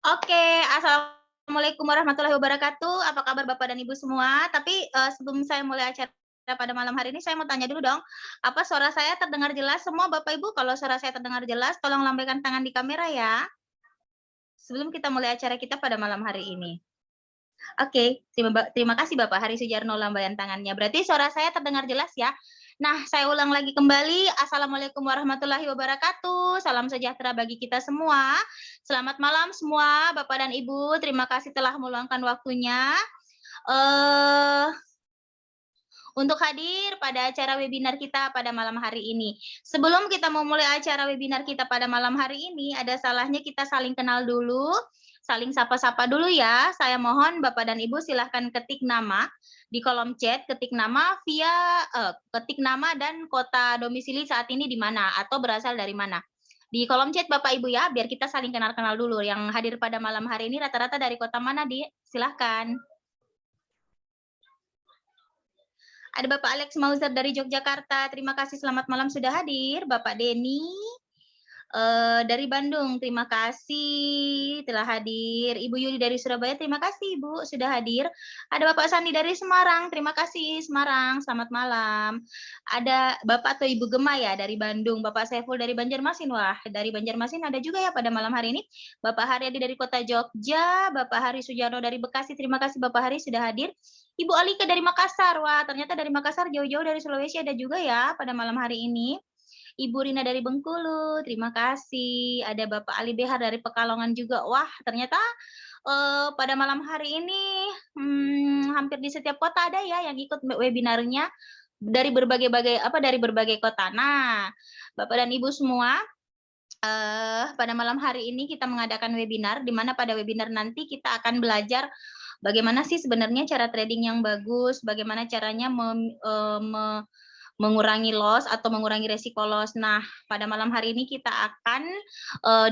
Oke, assalamualaikum warahmatullahi wabarakatuh. Apa kabar Bapak dan Ibu semua? Tapi sebelum saya mulai acara pada malam hari ini, saya mau tanya dulu dong, apa suara saya terdengar jelas semua Bapak Ibu? Kalau suara saya terdengar jelas, tolong lambaikan tangan di kamera ya. Sebelum kita mulai acara kita pada malam hari ini. Oke, terima kasih Bapak Hari Sujarno lambaian tangannya. Berarti suara saya terdengar jelas ya? Nah, saya ulang lagi kembali. Assalamualaikum warahmatullahi wabarakatuh. Salam sejahtera bagi kita semua. Selamat malam semua, Bapak dan Ibu. Terima kasih telah meluangkan waktunya eh untuk hadir pada acara webinar kita pada malam hari ini. Sebelum kita memulai acara webinar kita pada malam hari ini, ada salahnya kita saling kenal dulu, saling sapa-sapa dulu ya. Saya mohon Bapak dan Ibu silahkan ketik nama di kolom chat, ketik nama ketik nama dan kota domisili saat ini di mana atau berasal dari mana. Di kolom chat Bapak Ibu ya, biar kita saling kenal-kenal dulu. Yang hadir pada malam hari ini rata-rata dari kota mana, Di? Silahkan. Ada Bapak Alex Mauzer dari Yogyakarta, terima kasih selamat malam sudah hadir. Bapak Denny dari Bandung, terima kasih telah hadir. Ibu Yuli dari Surabaya, terima kasih Ibu sudah hadir. Ada Bapak Sandi dari Semarang, terima kasih Semarang, selamat malam. Ada Bapak atau Ibu Gema ya dari Bandung, Bapak Saiful dari Banjarmasin, wah dari Banjarmasin ada juga ya pada malam hari ini. Bapak Haryadi dari Kota Jogja, Bapak Hari Sujarno dari Bekasi, terima kasih Bapak Hari sudah hadir. Ibu Alika dari Makassar, wah ternyata dari Makassar jauh-jauh dari Sulawesi ada juga ya pada malam hari ini. Ibu Rina dari Bengkulu, terima kasih. Ada Bapak Ali Behar dari Pekalongan juga. Wah, ternyata pada malam hari ini hampir di setiap kota ada ya yang ikut webinarnya dari berbagai kota. Nah, Bapak dan Ibu semua, pada malam hari ini kita mengadakan webinar, di mana pada webinar nanti kita akan belajar bagaimana sih sebenarnya cara trading yang bagus, bagaimana caranya mengurangi loss atau mengurangi resiko loss. Nah, pada malam hari ini kita akan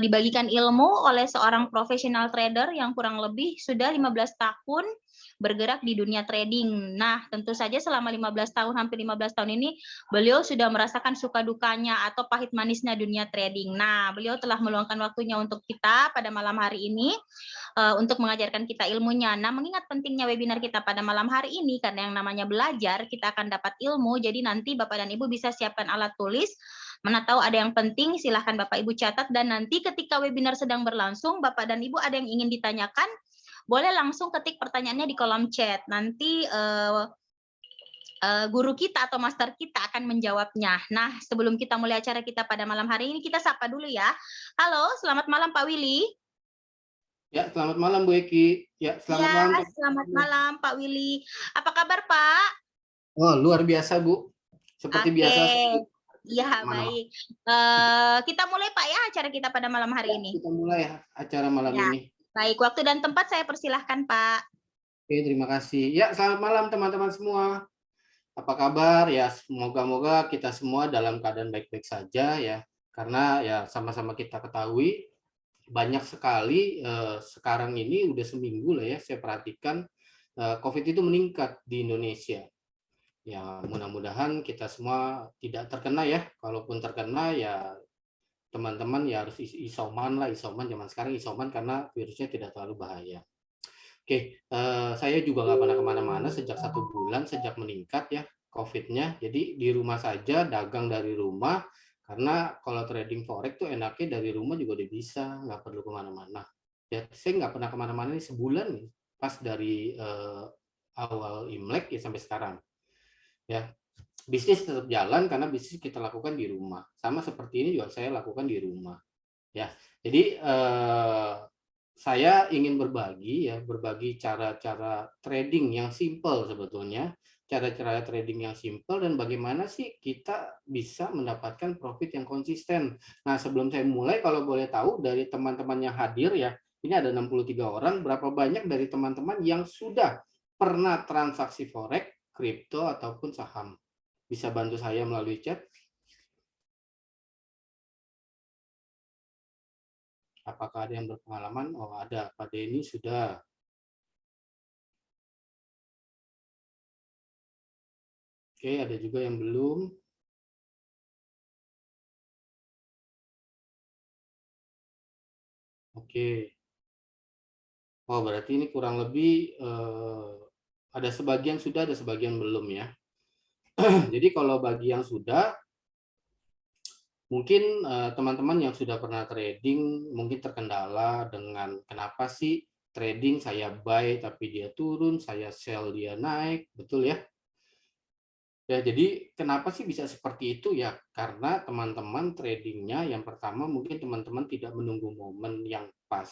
dibagikan ilmu oleh seorang profesional trader yang kurang lebih sudah 15 tahun bergerak di dunia trading. Nah, tentu saja selama 15 tahun, hampir 15 tahun ini, beliau sudah merasakan suka dukanya atau pahit manisnya dunia trading. Nah, beliau telah meluangkan waktunya untuk kita pada malam hari ini untuk mengajarkan kita ilmunya. Nah, mengingat pentingnya webinar kita pada malam hari ini, karena yang namanya belajar, kita akan dapat ilmu, jadi nanti Bapak dan Ibu bisa siapkan alat tulis, mana tahu ada yang penting, silahkan Bapak Ibu catat, dan nanti ketika webinar sedang berlangsung, Bapak dan Ibu ada yang ingin ditanyakan, boleh langsung ketik pertanyaannya di kolom chat. Nanti guru kita atau master kita akan menjawabnya. Nah, sebelum kita mulai acara kita pada malam hari ini, kita sapa dulu ya. Halo, selamat malam Pak Willy. Ya, selamat malam Bu Eki. Ya, selamat Iya, malam. selamat malam Pak Willy. Apa kabar Pak? Oh, luar biasa Bu. Seperti Oke, biasa saya iya mana. baik. Kita mulai Pak ya acara kita pada malam hari Ya, ini. kita mulai ya acara malam Ya, ini. baik. Waktu dan tempat saya persilahkan Pak. Oke, terima kasih. Ya, selamat malam teman-teman semua. Apa kabar? Ya, semoga-moga kita semua dalam keadaan baik-baik saja ya. Karena ya sama-sama kita ketahui banyak sekali sekarang ini udah seminggu lah ya saya perhatikan COVID itu meningkat di Indonesia. Ya, mudah-mudahan kita semua tidak terkena ya. Kalaupun terkena ya teman-teman ya harus isoman lah, isoman zaman sekarang isoman karena virusnya tidak terlalu bahaya. Oke, saya juga nggak pernah kemana-mana sejak 1 bulan sejak meningkat ya COVID-nya. Jadi di rumah saja, dagang dari rumah, karena kalau trading forex tuh enaknya dari rumah juga udah bisa, nggak perlu kemana-mana. Ya, saya nggak pernah kemana-mana nih sebulan nih, pas dari awal Imlek ya sampai sekarang. Ya, bisnis tetap jalan karena bisnis kita lakukan di rumah. Sama seperti ini juga saya lakukan di rumah. Ya, jadi saya ingin berbagi cara-cara trading yang simple sebetulnya, cara-cara trading yang simple dan bagaimana sih kita bisa mendapatkan profit yang konsisten. Nah, sebelum saya mulai, kalau boleh tahu dari teman-teman yang hadir ya, ini ada 63 orang, berapa banyak dari teman-teman yang sudah pernah transaksi forex, kripto ataupun saham? Bisa bantu saya melalui chat? Apakah ada yang berpengalaman? Oh, ada. Pak Denny sudah. Oke, ada juga yang belum. Oke. Oh, berarti ini kurang lebih ada sebagian sudah, ada sebagian belum ya. Jadi kalau bagi yang sudah, mungkin teman-teman yang sudah pernah trading mungkin terkendala dengan kenapa sih trading saya buy tapi dia turun, saya sell dia naik, betul ya? Ya, jadi kenapa sih bisa seperti itu ya? Karena teman-teman tradingnya yang pertama mungkin teman-teman tidak menunggu momen yang pas.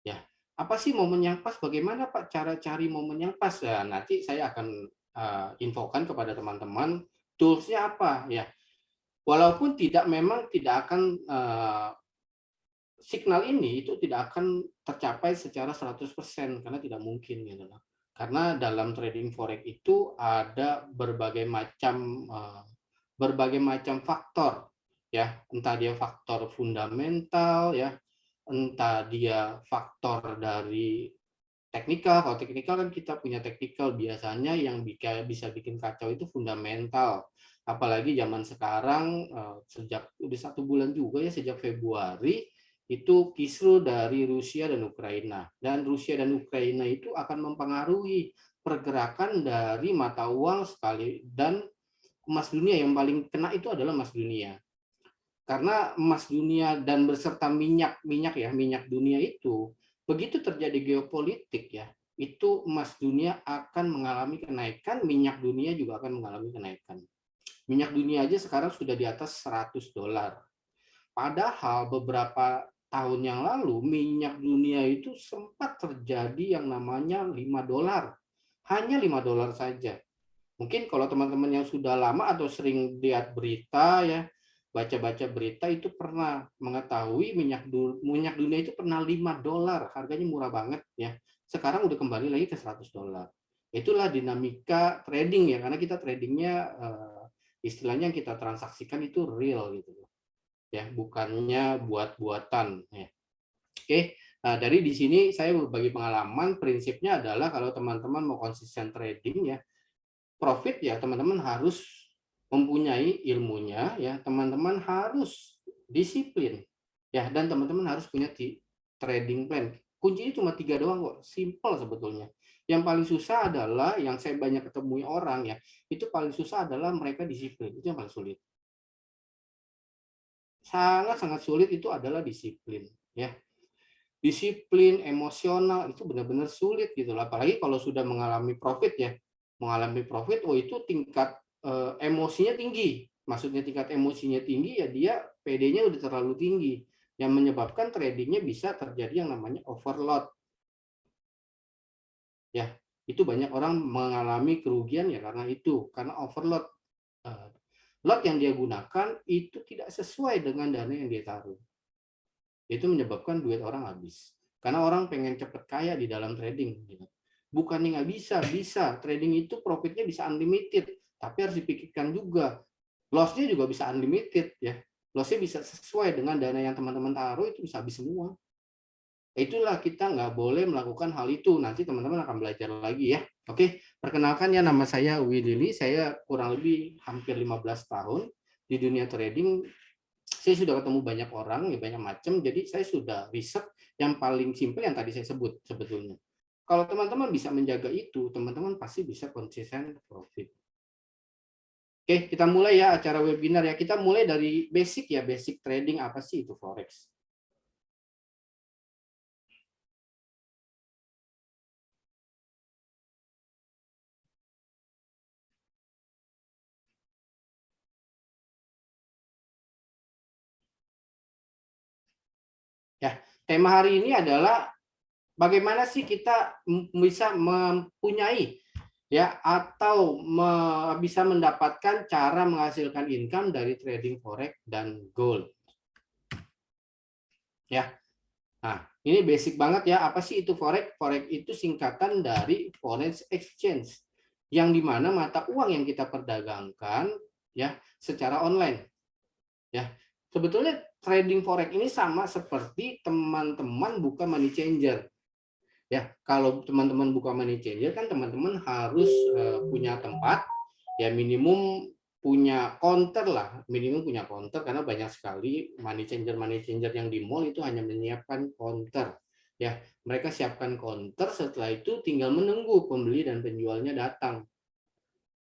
Ya, apa sih momen yang pas? Bagaimana Pak cara cari momen yang pas? Ya, nanti saya akan infokan kepada teman-teman tools-nya apa ya. Walaupun memang tidak akan signal ini itu tidak akan tercapai secara 100% karena tidak mungkin gitu loh. Karena dalam trading forex itu ada berbagai macam faktor ya, entah dia faktor fundamental ya, entah dia faktor dari teknikal. Kalau teknikal kan kita punya teknikal, biasanya yang bisa bikin kacau itu fundamental. Apalagi zaman sekarang sejak udah 1 bulan juga ya, sejak Februari itu kisru dari Rusia dan Ukraina. Dan Rusia dan Ukraina itu akan mempengaruhi pergerakan dari mata uang sekali, dan emas dunia yang paling kena itu adalah emas dunia. Karena emas dunia dan beserta minyak dunia itu, begitu terjadi geopolitik ya, itu emas dunia akan mengalami kenaikan, minyak dunia juga akan mengalami kenaikan. Minyak dunia aja sekarang sudah di atas $100. Padahal beberapa tahun yang lalu minyak dunia itu sempat terjadi yang namanya $5. Hanya $5 saja. Mungkin kalau teman-teman yang sudah lama atau sering lihat berita ya, baca-baca berita itu pernah mengetahui minyak dunia itu pernah $5, harganya murah banget ya. Sekarang udah kembali lagi ke $100. Itulah dinamika trading ya, karena kita tradingnya istilahnya yang kita transaksikan itu real gitu ya, bukannya buat-buatan ya. Oke, nah dari di sini saya berbagi pengalaman, prinsipnya adalah kalau teman-teman mau konsisten trading ya, profit ya teman-teman harus mempunyai ilmunya ya, teman-teman harus disiplin ya, dan teman-teman harus punya trading plan. Kuncinya cuma 3 doang kok, simple sebetulnya. Yang paling susah adalah yang saya banyak ketemui orang ya, itu paling susah adalah mereka disiplin, itu yang paling sulit. Sangat-sangat sulit itu adalah disiplin ya. Disiplin emosional itu benar-benar sulit gitu loh. Apalagi kalau sudah mengalami profit ya. Mengalami profit, oh itu tingkat emosinya tinggi. Maksudnya tingkat emosinya tinggi ya, dia PD-nya udah terlalu tinggi yang menyebabkan tradingnya bisa terjadi yang namanya overload. Ya, itu banyak orang mengalami kerugian ya karena itu, karena overload. Lot yang dia gunakan itu tidak sesuai dengan dana yang dia taruh. Itu menyebabkan duit orang habis. Karena orang pengen cepet kaya di dalam trading. Gitu. Bukannya nggak bisa, bisa. Trading itu profitnya bisa unlimited, tapi harus dipikirkan juga. Loss-nya juga bisa unlimited ya. Loss-nya bisa sesuai dengan dana yang teman-teman taruh, itu bisa habis semua. Itulah kita nggak boleh melakukan hal itu. Nanti teman-teman akan belajar lagi ya. Oke, perkenalkan ya, nama saya Willy. Saya kurang lebih hampir 15 tahun di dunia trading. Saya sudah ketemu banyak orang, ya banyak macam, jadi saya sudah riset yang paling simpel yang tadi saya sebut sebetulnya. Kalau teman-teman bisa menjaga itu, teman-teman pasti bisa konsisten profit. Oke, kita mulai ya acara webinar ya. Kita mulai dari basic ya, basic trading apa sih itu forex. Ya, tema hari ini adalah bagaimana sih kita bisa mempunyai ya atau bisa mendapatkan cara menghasilkan income dari trading forex dan gold. Ya. Nah, ini basic banget ya. Apa sih itu forex? Forex itu singkatan dari foreign exchange, yang dimana mata uang yang kita perdagangkan ya secara online. Ya, sebetulnya trading forex ini sama seperti teman-teman buka money changer. Ya, kalau teman-teman buka money changer kan teman-teman harus punya tempat, ya minimum punya counter lah, minimum punya counter, karena banyak sekali money changer yang di mall itu hanya menyiapkan counter. Ya, mereka siapkan counter, setelah itu tinggal menunggu pembeli dan penjualnya datang.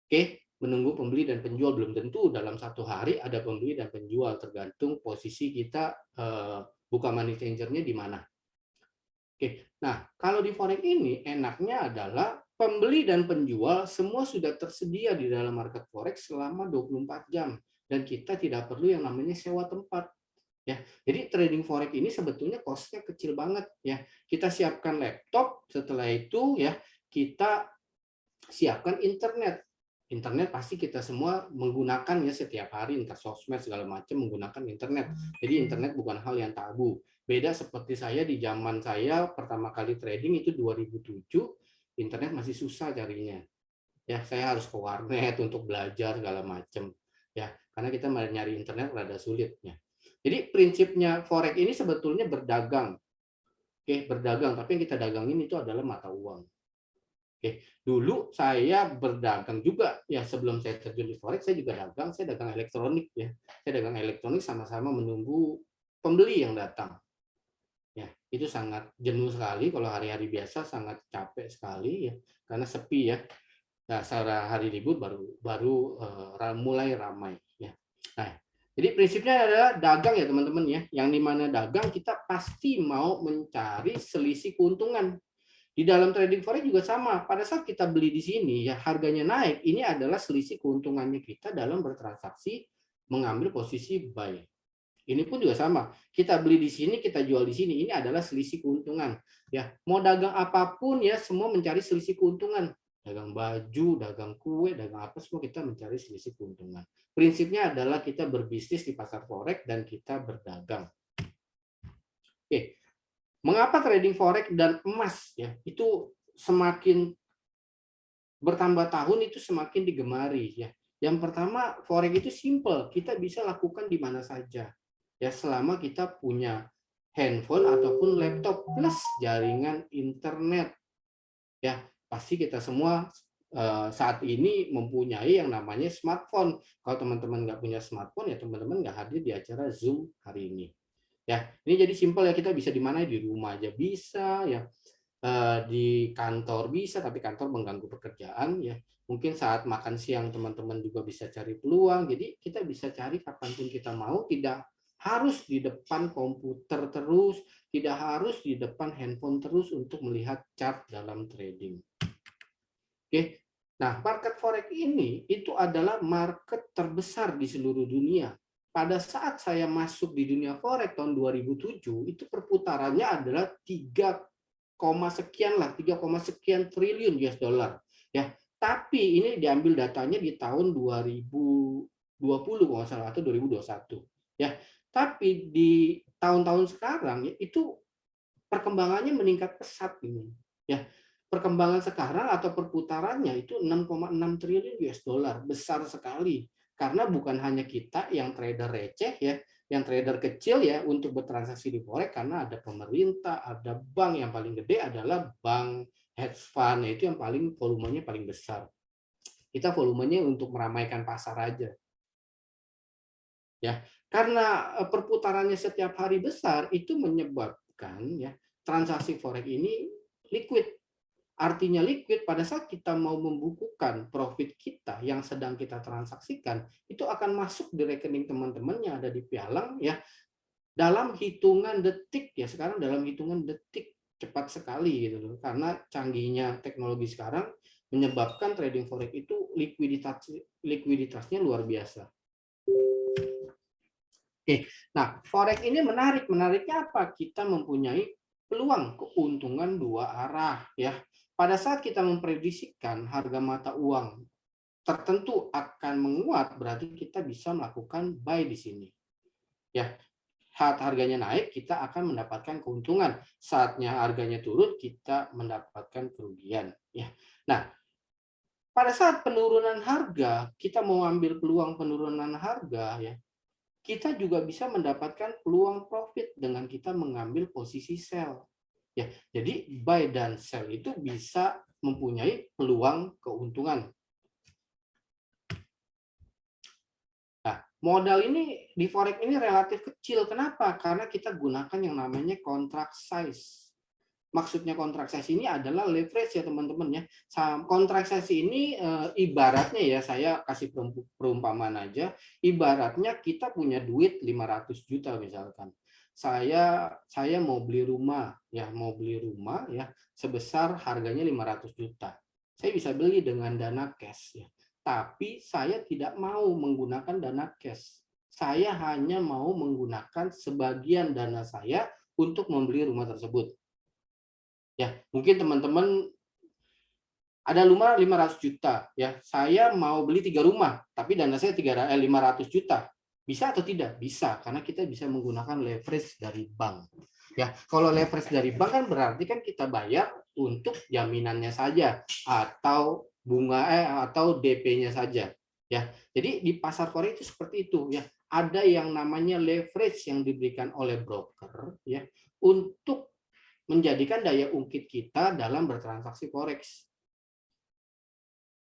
Oke, menunggu pembeli dan penjual, belum tentu dalam satu hari ada pembeli dan penjual, tergantung posisi kita buka money changer-nya di mana. Oke, nah kalau di forex ini enaknya adalah pembeli dan penjual semua sudah tersedia di dalam market forex selama 24 jam dan kita tidak perlu yang namanya sewa tempat. Ya, jadi trading forex ini sebetulnya cost-nya kecil banget ya. Kita siapkan laptop, setelah itu ya kita siapkan internet. Internet pasti kita semua menggunakan ya setiap hari, entah sosmed segala macam menggunakan internet. Jadi internet bukan hal yang tabu. Beda seperti saya di zaman saya pertama kali trading itu 2007, internet masih susah carinya. Ya, saya harus ke warnet untuk belajar segala macam. Ya, karena kita nyari internet rada sulit ya. Jadi prinsipnya forex ini sebetulnya berdagang. Oke, berdagang, tapi yang kita dagangin itu adalah mata uang. Oke, dulu saya berdagang juga ya sebelum saya terjun di forex saya juga dagang, saya dagang elektronik ya. Saya dagang elektronik sama-sama menunggu pembeli yang datang. Ya, itu sangat jenuh sekali kalau hari-hari biasa sangat capek sekali ya karena sepi ya. Nah, secara hari libur mulai ramai ya. Nah, jadi prinsipnya adalah dagang ya teman-teman ya. Yang dimana dagang kita pasti mau mencari selisih keuntungan. Di dalam trading forex juga sama. Pada saat kita beli di sini, ya harganya naik, ini adalah selisih keuntungannya kita dalam bertransaksi mengambil posisi buy. Ini pun juga sama. Kita beli di sini, kita jual di sini. Ini adalah selisih keuntungan. Ya, mau dagang apapun ya, semua mencari selisih keuntungan. Dagang baju, dagang kue, dagang apa semua kita mencari selisih keuntungan. Prinsipnya adalah kita berbisnis di pasar forex dan kita berdagang. Oke, mengapa trading forex dan emas ya itu semakin bertambah tahun itu semakin digemari ya. Yang pertama, forex itu simple, kita bisa lakukan di mana saja. Ya, selama kita punya handphone ataupun laptop plus jaringan internet. Ya, pasti kita semua saat ini mempunyai yang namanya smartphone. Kalau teman-teman nggak punya smartphone ya teman-teman nggak hadir di acara Zoom hari ini. Ya, ini jadi simpel ya, kita bisa di mana, di rumah aja bisa ya, di kantor bisa, tapi kantor mengganggu pekerjaan ya. Mungkin saat makan siang teman-teman juga bisa cari peluang. Jadi kita bisa cari kapanpun kita mau, tidak harus di depan komputer terus, tidak harus di depan handphone terus untuk melihat chart dalam trading. Oke. Nah, market forex ini itu adalah market terbesar di seluruh dunia. Pada saat saya masuk di dunia forex tahun 2007, itu perputarannya adalah 3, sekian lah, 3, sekian triliun US dollar. Ya, tapi ini diambil datanya di tahun 2020 kalau nggak salah atau 2021. Ya, tapi di tahun-tahun sekarang ya, itu perkembangannya meningkat pesat ini. Ya, perkembangan sekarang atau perputarannya itu 6,6 triliun US dollar, besar sekali. Karena bukan hanya kita yang trader receh ya, yang trader kecil ya untuk bertransaksi di forex, karena ada pemerintah, ada bank, yang paling gede adalah bank hedge fund, itu yang paling volumenya paling besar. Kita volumenya untuk meramaikan pasar aja. Ya, karena perputarannya setiap hari besar itu menyebabkan ya transaksi forex ini liquid. Artinya liquid pada saat kita mau membukukan profit kita yang sedang kita transaksikan, itu akan masuk di rekening teman-teman yang ada di pialang ya dalam hitungan detik ya. Sekarang dalam hitungan detik, cepat sekali gitu loh. Karena canggihnya teknologi sekarang menyebabkan trading forex itu likuiditasnya luar biasa. Oke, nah forex ini menarik. Menariknya apa? Kita mempunyai peluang keuntungan dua arah ya. Pada saat kita memprediksikan harga mata uang tertentu akan menguat, berarti kita bisa melakukan buy di sini. Ya, saat harganya naik kita akan mendapatkan keuntungan. Saatnya harganya turun kita mendapatkan kerugian. Ya, nah pada saat penurunan harga kita mau ambil peluang penurunan harga ya. Kita juga bisa mendapatkan peluang profit dengan kita mengambil posisi sell. Ya, jadi buy dan sell itu bisa mempunyai peluang keuntungan. Nah, modal ini di forex ini relatif kecil. Kenapa? Karena kita gunakan yang namanya contract size. Maksudnya kontraksesi ini adalah leverage ya teman-teman ya. Kontraksesi ini ibaratnya ya, saya kasih perumpamaan aja, ibaratnya kita punya duit 500 juta misalkan. Saya mau beli rumah ya, sebesar harganya 500 juta. Saya bisa beli dengan dana cash ya. Tapi saya tidak mau menggunakan dana cash. Saya hanya mau menggunakan sebagian dana saya untuk membeli rumah tersebut. Ya, mungkin teman-teman ada rumah 500 juta, ya. Saya mau beli 3 rumah, tapi dana saya 500 juta. Bisa atau tidak? Bisa, karena kita bisa menggunakan leverage dari bank. Ya, kalau leverage dari bank kan berarti kan kita bayar untuk jaminannya saja atau atau DP-nya saja. Ya. Jadi di pasar forex itu seperti itu ya. Ada yang namanya leverage yang diberikan oleh broker ya untuk menjadikan daya ungkit kita dalam bertransaksi forex.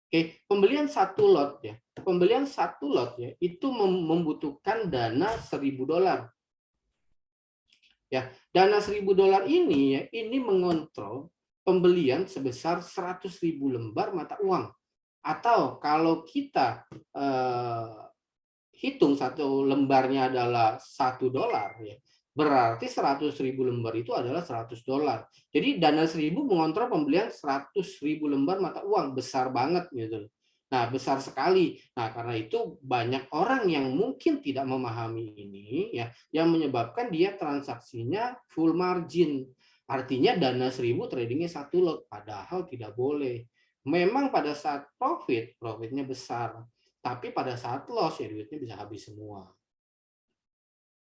Oke, pembelian satu lot ya. Pembelian satu lot ya itu membutuhkan dana $1.000. Ya, dana $1.000 ini ya ini mengontrol pembelian sebesar 100.000 lembar mata uang. Atau kalau kita hitung satu lembarnya adalah $1 ya, berarti 100.000 lembar itu adalah $100. Jadi dana 1.000 mengontrol pembelian 100.000 lembar mata uang, besar banget gitu. Nah, besar sekali. Nah, karena itu banyak orang yang mungkin tidak memahami ini ya, yang menyebabkan dia transaksinya full margin. Artinya dana 1.000 tradingnya satu lot, padahal tidak boleh. Memang pada saat profitnya besar. Tapi pada saat loss ya duitnya bisa habis semua.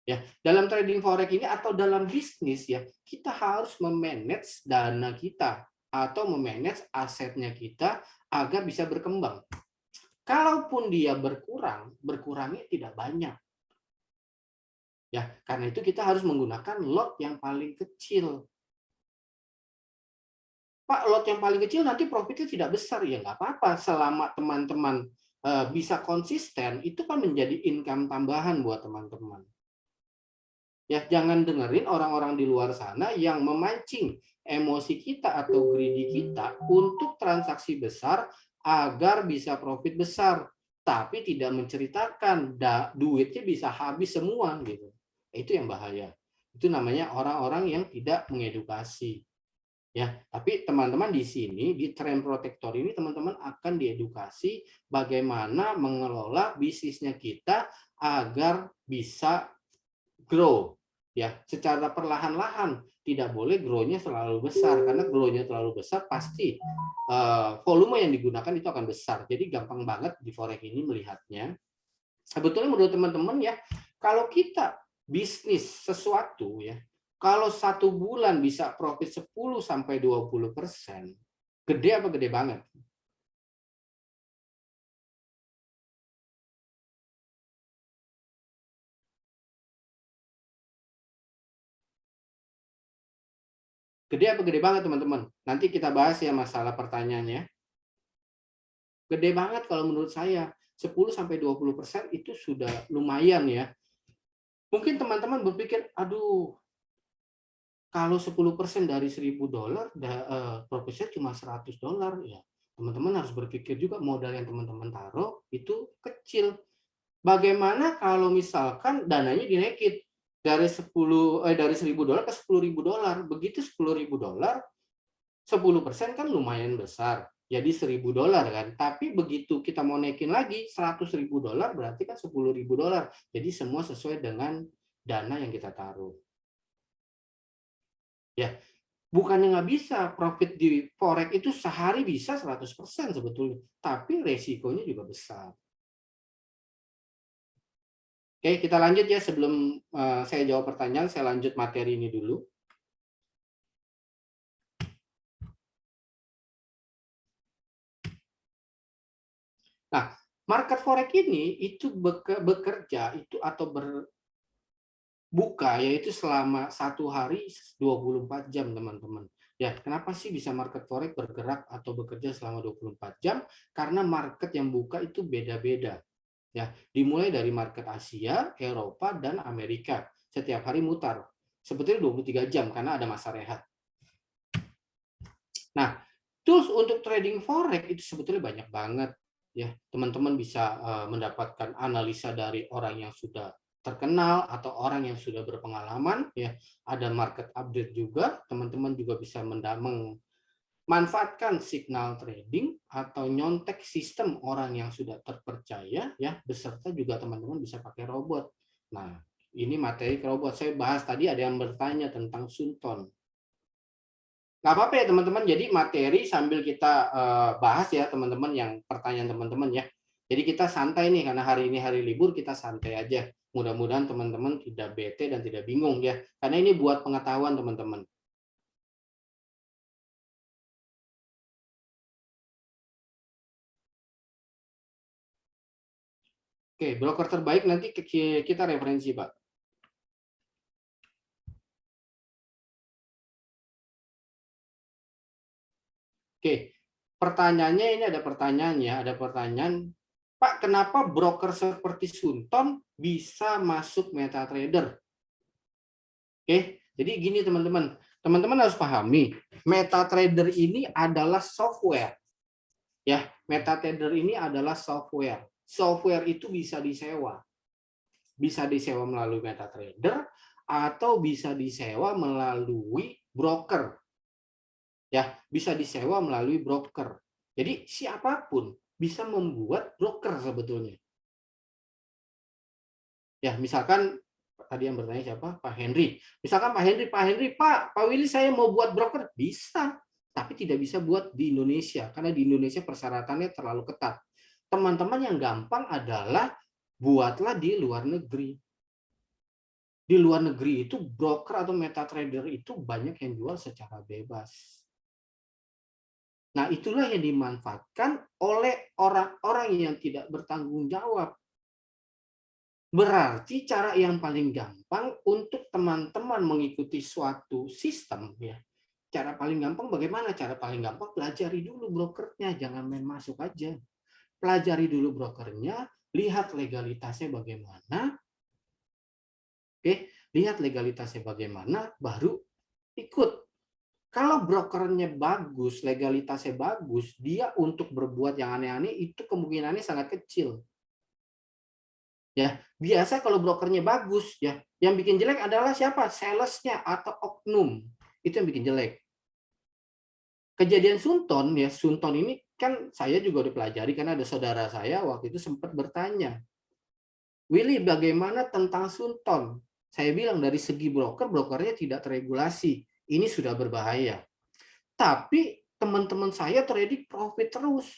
Ya, dalam trading forex ini atau dalam bisnis ya, kita harus memanage dana kita atau memanage asetnya kita agar bisa berkembang. Kalaupun dia berkurang, berkurangnya tidak banyak. Ya, karena itu kita harus menggunakan lot yang paling kecil. Pak, lot yang paling kecil nanti profitnya tidak besar. Ya nggak apa-apa, selama teman-teman bisa konsisten, itu kan menjadi income tambahan buat teman-teman. Ya, jangan dengerin orang-orang di luar sana yang memancing emosi kita atau greedy kita untuk transaksi besar agar bisa profit besar, tapi tidak menceritakan duitnya bisa habis semua gitu. Itu yang bahaya. Itu namanya orang-orang yang tidak mengedukasi. Ya, tapi teman-teman di sini di Trend Protector ini teman-teman akan diedukasi bagaimana mengelola bisnisnya kita agar bisa grow ya secara perlahan-lahan. Tidak boleh grow-nya selalu besar, karena grow-nya terlalu besar pasti volume yang digunakan itu akan besar. Jadi gampang banget di forex ini melihatnya. Sebetulnya menurut teman-teman ya, kalau kita bisnis sesuatu ya, kalau 1 bulan bisa profit 10-20%, gede apa gede banget? Gede apa gede banget teman-teman? Nanti kita bahas ya masalah pertanyaannya. Gede banget kalau menurut saya. 10-20% itu sudah lumayan ya. Mungkin teman-teman berpikir, aduh, kalau 10% dari $1.000, profitnya cuma $100 ya. Teman-teman harus berpikir juga modal yang teman-teman taruh itu kecil. Bagaimana kalau misalkan dananya dinaikin dari $1.000 ke $10.000? Begitu $10.000, 10% kan lumayan besar. Jadi $1.000 kan. Tapi begitu kita mau naikin lagi $100.000 berarti kan $10.000. Jadi semua sesuai dengan dana yang kita taruh. Ya, bukannya nggak bisa profit di forex itu sehari bisa 100% sebetulnya, tapi resikonya juga besar. Oke, kita lanjut ya sebelum saya jawab pertanyaan, saya lanjut materi ini dulu. Nah, market forex ini itu bekerja itu atau berbuka yaitu selama 1 hari 24 jam, teman-teman. Ya, kenapa sih bisa market forex bergerak atau bekerja selama 24 jam? Karena market yang buka itu beda-beda. Ya, dimulai dari market Asia, Eropa, dan Amerika. Setiap hari mutar. Sebetulnya 23 jam karena ada masa rehat. Nah, tools untuk trading forex itu sebetulnya banyak banget ya. Teman-teman bisa mendapatkan analisa dari orang yang sudah terkenal atau orang yang sudah berpengalaman ya. Ada market update juga, teman-teman juga bisa memanfaatkan signal trading atau nyontek sistem orang yang sudah terpercaya ya, beserta juga teman-teman bisa pakai robot. Nah, ini materi robot saya bahas tadi ada yang bertanya tentang Sunton. Nggak apa-apa ya teman-teman, jadi materi sambil kita bahas ya teman-teman yang pertanyaan teman-teman ya. Jadi kita santai nih karena hari ini hari libur, kita santai aja. Mudah-mudahan teman-teman tidak bete dan tidak bingung ya. Karena ini buat pengetahuan teman-teman. Oke, broker terbaik nanti kita referensi, Pak. Oke, pertanyaannya ini ada pertanyaan ya, ada pertanyaan, Pak, kenapa broker seperti Sunton bisa masuk MetaTrader? Oke, jadi gini teman-teman, teman-teman harus pahami, MetaTrader ini adalah software. Ya, MetaTrader ini adalah software. Software itu bisa disewa. Bisa disewa melalui MetaTrader atau bisa disewa melalui broker. Ya, bisa disewa melalui broker. Jadi siapapun bisa membuat broker sebetulnya. Ya, misalkan tadi yang bertanya siapa? Pak Henry. Misalkan Pak Willy saya mau buat broker, bisa, tapi tidak bisa buat di Indonesia karena di Indonesia persyaratannya terlalu ketat. Teman-teman yang gampang adalah buatlah di luar negeri. Di luar negeri itu broker atau MetaTrader itu banyak yang jual secara bebas. Nah, itulah yang dimanfaatkan oleh orang-orang yang tidak bertanggung jawab. Berarti cara yang paling gampang untuk teman-teman mengikuti suatu sistem ya. Cara paling gampang bagaimana? Cara paling gampang pelajari dulu brokernya, jangan main masuk aja. Pelajari dulu brokernya, lihat legalitasnya bagaimana. Oke, lihat legalitasnya bagaimana baru ikut. Kalau brokernya bagus, legalitasnya bagus, dia untuk berbuat yang aneh-aneh itu kemungkinannya sangat kecil. Ya, biasa kalau brokernya bagus ya, yang bikin jelek adalah siapa? Salesnya atau oknum. Itu yang bikin jelek. Kejadian Sunton ya, Sunton ini kan saya juga udah pelajari karena ada saudara saya waktu itu sempat bertanya, Willy bagaimana tentang Sunton? Saya bilang dari segi broker, brokernya tidak teregulasi. Ini sudah berbahaya. Tapi teman-teman saya trading profit terus.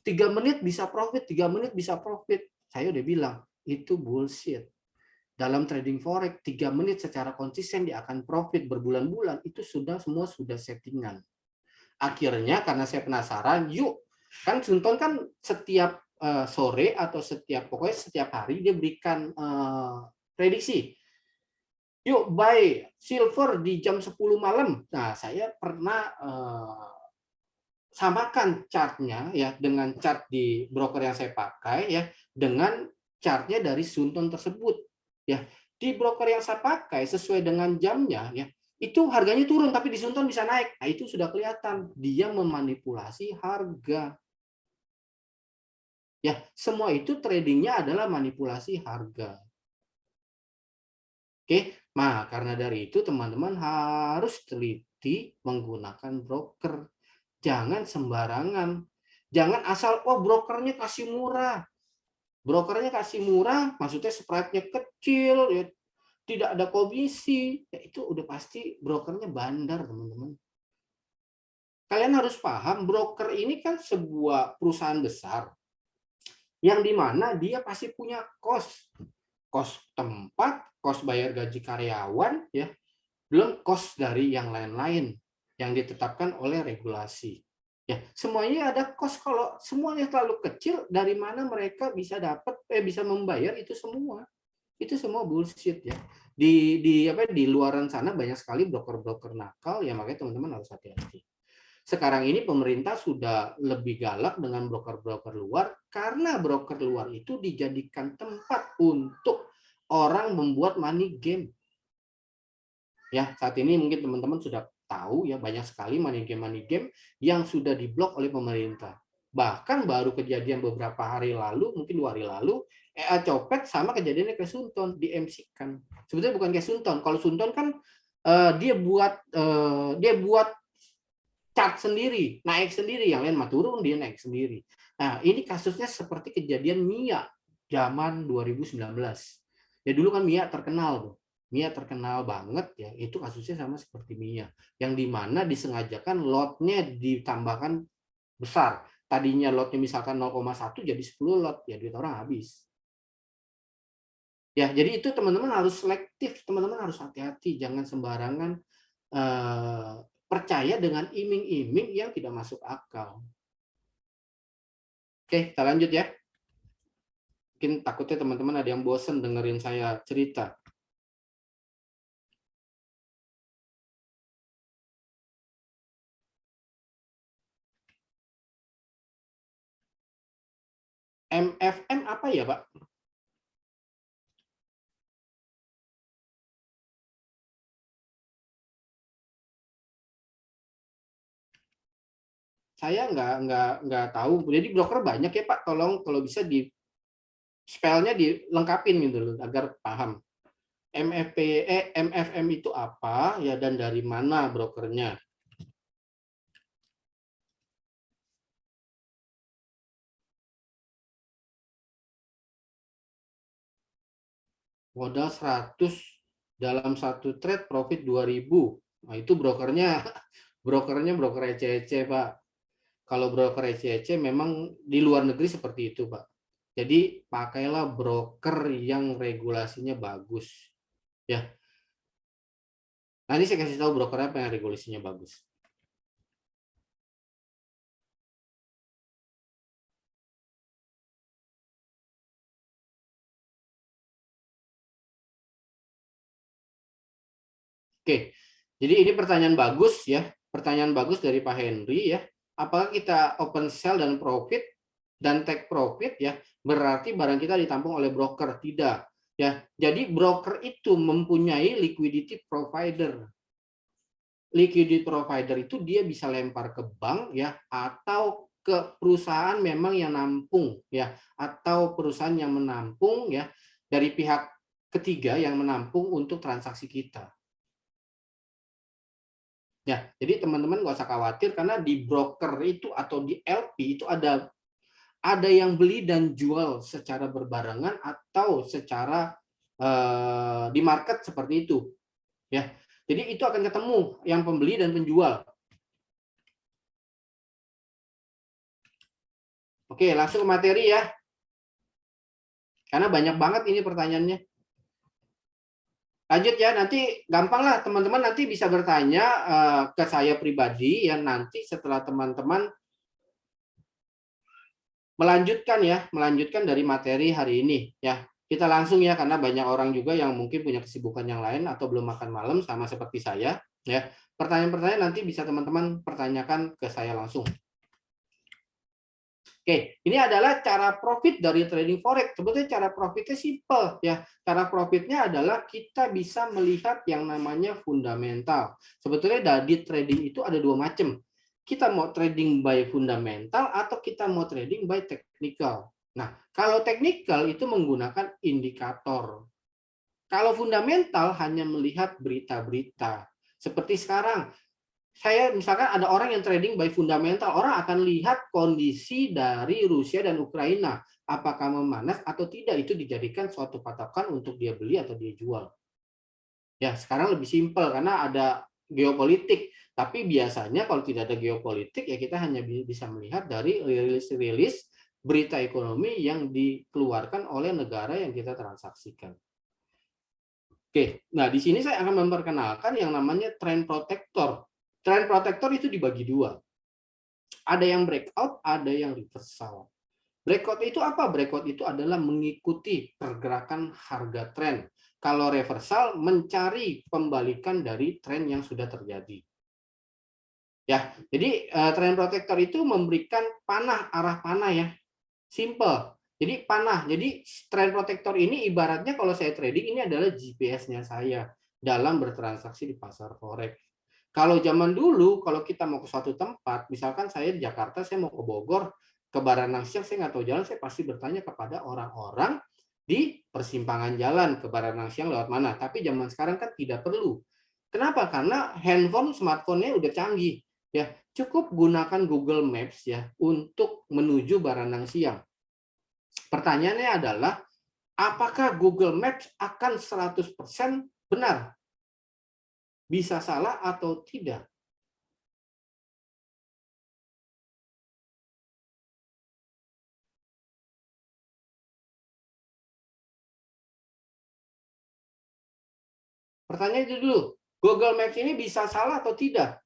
3 menit bisa profit, 3 menit bisa profit. Saya udah bilang, itu bullshit. Dalam trading forex, 3 menit secara konsisten dia akan profit berbulan-bulan. Itu semua sudah settingan. Akhirnya karena saya penasaran, yuk. Kan Sunton kan setiap sore atau pokoknya setiap hari dia berikan prediksi. Yuk buy silver di jam 10 malam. Nah, saya pernah samakan chartnya ya dengan chart di broker yang saya pakai ya dengan chartnya dari Sunton tersebut ya. Di broker yang saya pakai sesuai dengan jamnya ya itu harganya turun tapi di Sunton bisa naik. Nah, itu sudah kelihatan dia memanipulasi harga. Ya, semua itu tradingnya adalah manipulasi harga. Oke, nah karena dari itu teman-teman harus teliti menggunakan broker. Jangan sembarangan. Jangan asal, oh brokernya kasih murah. Brokernya kasih murah, maksudnya spread-nya kecil, ya, tidak ada komisi. Ya, itu udah pasti brokernya bandar, teman-teman. Kalian harus paham, broker ini kan sebuah perusahaan besar. Yang dimana dia pasti punya cost. Cost tempat, cost bayar gaji karyawan, ya, belum cost dari yang lain-lain yang ditetapkan oleh regulasi. Ya, semuanya ada cost. Kalau semuanya terlalu kecil, dari mana mereka bisa bisa membayar itu semua? Itu semua bullshit ya. Di luaran sana banyak sekali broker-broker nakal ya, makanya teman-teman harus hati-hati. Sekarang ini pemerintah sudah lebih galak dengan broker-broker luar karena broker luar itu dijadikan tempat untuk orang membuat money game. Ya, saat ini mungkin teman-teman sudah tahu ya banyak sekali money game yang sudah diblok oleh pemerintah. Bahkan baru kejadian beberapa hari lalu, mungkin 2 hari lalu, EA copet sama kejadiannya kayak Sunton di MC-kan. Sebetulnya bukan kayak Sunton. Kalau Sunton kan dia buat chart sendiri, naik sendiri, yang lain mah turun, dia naik sendiri. Nah, ini kasusnya seperti kejadian Mia zaman 2019. Ya dulu kan Mia terkenal tuh. Mia terkenal banget ya, itu kasusnya sama seperti Mia. Yang dimana disengajakan lotnya ditambahkan besar. Tadinya lotnya misalkan 0,1 jadi 10 lot, ya duit orang habis. Ya, jadi itu teman-teman harus selektif, teman-teman harus hati-hati, jangan sembarangan percaya dengan iming-iming yang tidak masuk akal. Oke, kita lanjut ya. Mungkin takutnya teman-teman ada yang bosen dengerin saya cerita. MFM apa ya, Pak? Saya nggak tahu. Jadi broker banyak ya, Pak. Tolong kalau bisa di spellnya dilengkapin gitu loh agar paham. MFM itu apa ya dan dari mana brokernya? Modal 100 dalam satu trade profit 2.000. Nah, itu brokernya broker ece-ece, Pak. Kalau broker ece-ece memang di luar negeri seperti itu, Pak. Jadi pakailah broker yang regulasinya bagus. Ya. Nanti saya kasih tahu broker apa yang regulasinya bagus. Oke, jadi ini pertanyaan bagus ya, pertanyaan bagus dari Pak Henry ya. Apakah kita open sell dan profit dan take profit ya? Berarti barang kita ditampung oleh broker? Tidak ya. Jadi broker itu mempunyai liquidity provider. Liquidity provider itu dia bisa lempar ke bank ya atau ke perusahaan memang yang nampung ya atau perusahaan yang menampung ya dari pihak ketiga yang menampung untuk transaksi kita. Ya, jadi teman-teman nggak usah khawatir karena di broker itu atau di LP itu ada yang beli dan jual secara berbarengan atau secara di market seperti itu. Ya, jadi itu akan ketemu yang pembeli dan penjual. Oke, langsung ke materi ya. Karena banyak banget ini pertanyaannya. Lanjut ya, nanti gampang lah teman-teman nanti bisa bertanya ke saya pribadi ya nanti setelah teman-teman melanjutkan dari materi hari ini ya. Kita langsung ya karena banyak orang juga yang mungkin punya kesibukan yang lain atau belum makan malam sama seperti saya ya. Pertanyaan-pertanyaan nanti bisa teman-teman pertanyakan ke saya langsung. Oke, ini adalah cara profit dari trading forex. Sebetulnya cara profitnya simple ya. Cara profitnya adalah kita bisa melihat yang namanya fundamental. Sebetulnya dari trading itu ada dua macam. Kita mau trading by fundamental atau kita mau trading by technical. Nah, kalau technical itu menggunakan indikator. Kalau fundamental hanya melihat berita-berita. Seperti sekarang, saya misalkan ada orang yang trading by fundamental, orang akan lihat kondisi dari Rusia dan Ukraina, apakah memanas atau tidak, itu dijadikan suatu patokan untuk dia beli atau dia jual. Ya, sekarang lebih simpel karena ada geopolitik, tapi biasanya kalau tidak ada geopolitik ya kita hanya bisa melihat dari rilis-rilis berita ekonomi yang dikeluarkan oleh negara yang kita transaksikan. Oke, nah di sini saya akan memperkenalkan yang namanya trend protector. Trend protector itu dibagi dua. Ada yang breakout, ada yang reversal. Breakout itu apa? Breakout itu adalah mengikuti pergerakan harga tren. Kalau reversal, mencari pembalikan dari tren yang sudah terjadi. Ya, jadi trend protector itu memberikan panah, arah panah ya. Simple. Jadi panah. Jadi trend protector ini ibaratnya kalau saya trading ini adalah GPS-nya saya dalam bertransaksi di pasar forex. Kalau zaman dulu, kalau kita mau ke suatu tempat, misalkan saya di Jakarta, saya mau ke Bogor, ke Baranang Siang, saya nggak tahu jalan, saya pasti bertanya kepada orang-orang di persimpangan jalan ke Baranang Siang lewat mana. Tapi zaman sekarang kan tidak perlu. Kenapa? Karena handphone, smartphone-nya udah canggih. Ya, cukup gunakan Google Maps ya untuk menuju Baranang Siang. Pertanyaannya adalah, apakah Google Maps akan 100% benar? Bisa salah atau tidak? Pertanyaan itu dulu, Google Maps ini bisa salah atau tidak?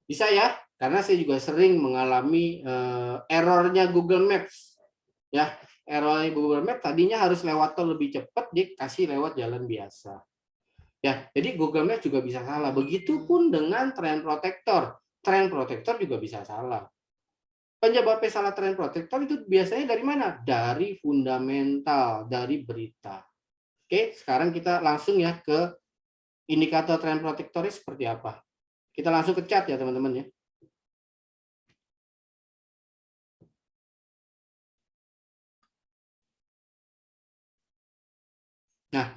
Bisa ya, karena saya juga sering mengalami errornya Google Maps. Ya, errornya Google Maps tadinya harus lewat tol lebih cepat, dia kasih lewat jalan biasa. Ya, jadi Google Maps juga bisa salah. Begitupun dengan trend protector. Trend protector juga bisa salah. Penyebabnya salah trend protector itu biasanya dari mana? Dari fundamental, dari berita. Oke, sekarang kita langsung ya ke indikator trend protectornya seperti apa. Kita langsung ke chat ya teman-teman ya. Nah,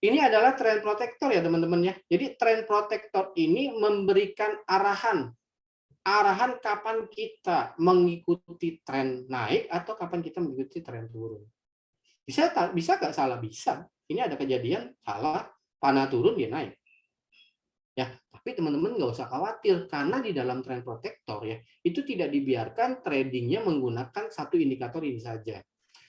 ini adalah trend protector ya teman-teman ya. Jadi trend protector ini memberikan arahan kapan kita mengikuti tren naik atau kapan kita mengikuti tren turun. Bisa nggak salah? Bisa. Ini ada kejadian salah, panah turun dia naik. Ya, tapi teman-teman nggak usah khawatir karena di dalam trend protector ya itu tidak dibiarkan tradingnya menggunakan satu indikator ini saja.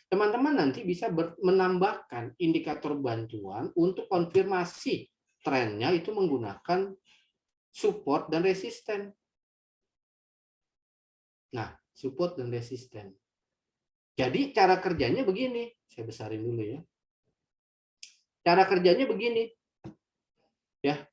Teman-teman nanti bisa menambahkan indikator bantuan untuk konfirmasi trennya itu menggunakan support dan resisten. Nah, support dan resisten. Jadi cara kerjanya begini, saya besarin dulu ya. Cara kerjanya begini. Ya.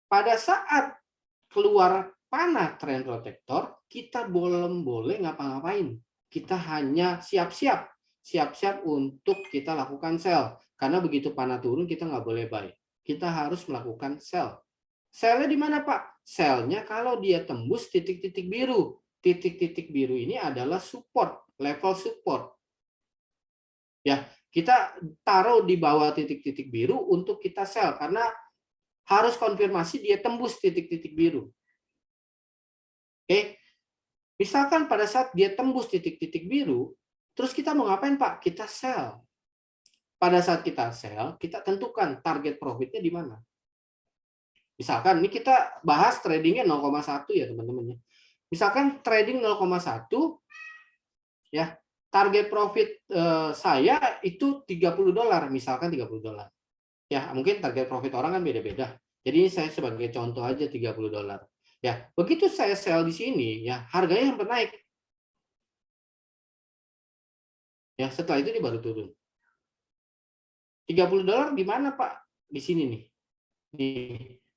Pada saat keluar panah trend protector, kita belum boleh ngapa-ngapain. Kita hanya siap-siap untuk kita lakukan sell. Karena begitu panah turun kita nggak boleh buy. Kita harus melakukan sell. Sell-nya di mana Pak? Sell-nya kalau dia tembus titik-titik biru. Titik-titik biru ini adalah support, level support. Ya, kita taruh di bawah titik-titik biru untuk kita sell karena harus konfirmasi dia tembus titik-titik biru. Oke. Misalkan pada saat dia tembus titik-titik biru, terus kita mau ngapain Pak? Kita sell. Pada saat kita sell, kita tentukan target profitnya di mana. Misalkan ini kita bahas tradingnya 0,1 ya teman-teman ya. Misalkan trading 0,1 ya, target profit saya itu $30, misalkan $30. Ya, mungkin target profit orang kan beda-beda. Jadi saya sebagai contoh aja $30. Ya, begitu saya sell di sini ya, harganya hampir naik. Ya, setelah itu dia baru turun. $30 di mana, Pak? Di sini nih.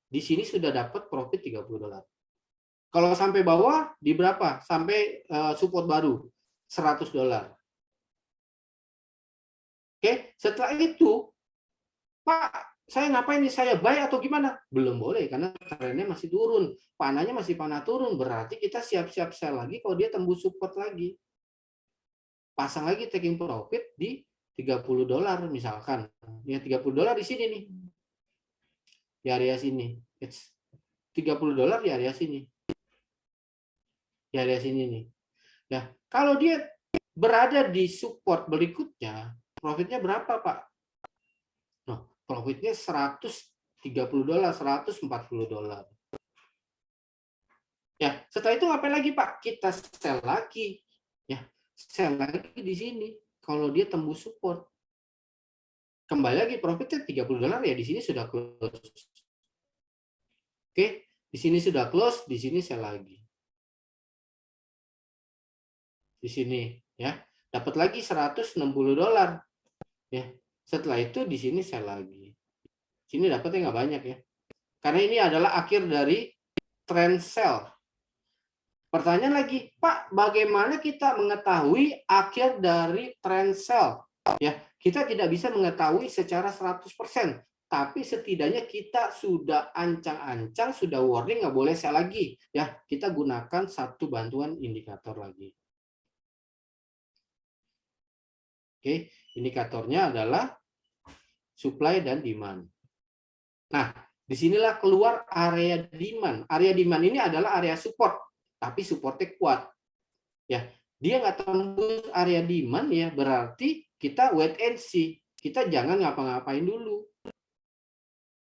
Di sini sudah dapat profit $30. Kalau sampai bawah di berapa? Sampai support baru $100. Oke, setelah itu Pak, saya ngapain nih? Saya buy atau gimana? Belum boleh karena trennya masih turun. Panahnya masih panah turun. Berarti kita siap-siap sell lagi kalau dia tembus support lagi. Pasang lagi taking profit di $30 misalkan. Ya $30 di sini nih. Di area sini. It's $30 di area sini. Di area sini nih. Ya, kalau dia berada di support berikutnya, profitnya berapa, Pak? Nah, profitnya $130, $140. Ya, setelah itu ngapain lagi, Pak? Kita sell lagi. Ya, sell lagi di sini. Kalau dia tembus support. Kembali lagi profitnya $30 ya di sini sudah close. Oke, di sini sudah close, di sini sell lagi. di sini ya. Dapat lagi $160 ya. Setelah itu di sini sell lagi. Sini dapatnya nggak banyak ya. Karena ini adalah akhir dari trend sell. Pertanyaan lagi, Pak, bagaimana kita mengetahui akhir dari trend sell? Ya, kita tidak bisa mengetahui secara 100%, tapi setidaknya kita sudah ancang-ancang, sudah warning nggak boleh sell lagi. Ya, kita gunakan satu bantuan indikator lagi. Oke, indikatornya adalah supply dan demand. Nah, disinilah keluar area demand. Area demand ini adalah area support, tapi supportnya kuat. Ya, dia nggak tembus area demand ya berarti kita wait and see. Kita jangan ngapa-ngapain dulu.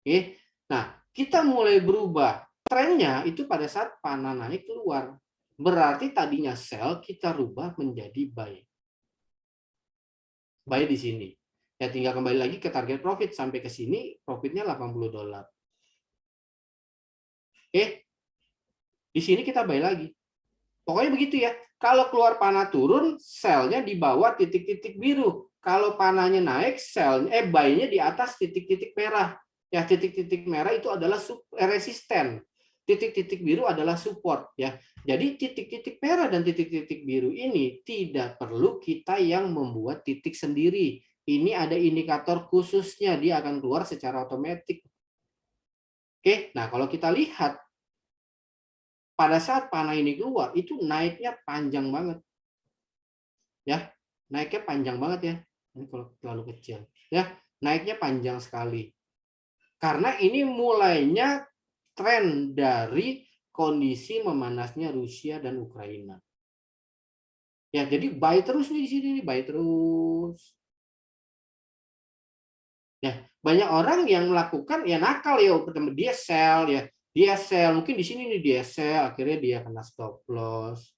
Oke. Nah, kita mulai berubah. Trennya itu pada saat panah naik keluar. Berarti tadinya sell kita rubah menjadi buy. Buy di sini. Ya tinggal kembali lagi ke target profit sampai ke sini profitnya $80. Oke. Di sini kita buy lagi. Pokoknya begitu ya. Kalau keluar panah turun, sell-nya di bawah titik-titik biru. Kalau panahnya naik, buy-nya di atas titik-titik merah. Ya, titik-titik merah itu adalah resisten. Titik-titik biru adalah support ya. Jadi titik-titik merah dan titik-titik biru ini tidak perlu kita yang membuat titik sendiri. Ini ada indikator khususnya, dia akan keluar secara otomatis. Oke, nah kalau kita lihat pada saat panah ini keluar itu naiknya panjang banget ya, naiknya panjang banget ya. Ini kalau terlalu kecil ya, naiknya panjang sekali karena ini mulainya tren dari kondisi memanasnya Rusia dan Ukraina ya. Jadi buy terus nih di sini nih, buy terus ya. Banyak orang yang melakukan ya nakal ya, dia sell ya, dia sell mungkin di sini nih dia sell, akhirnya dia kena stop loss.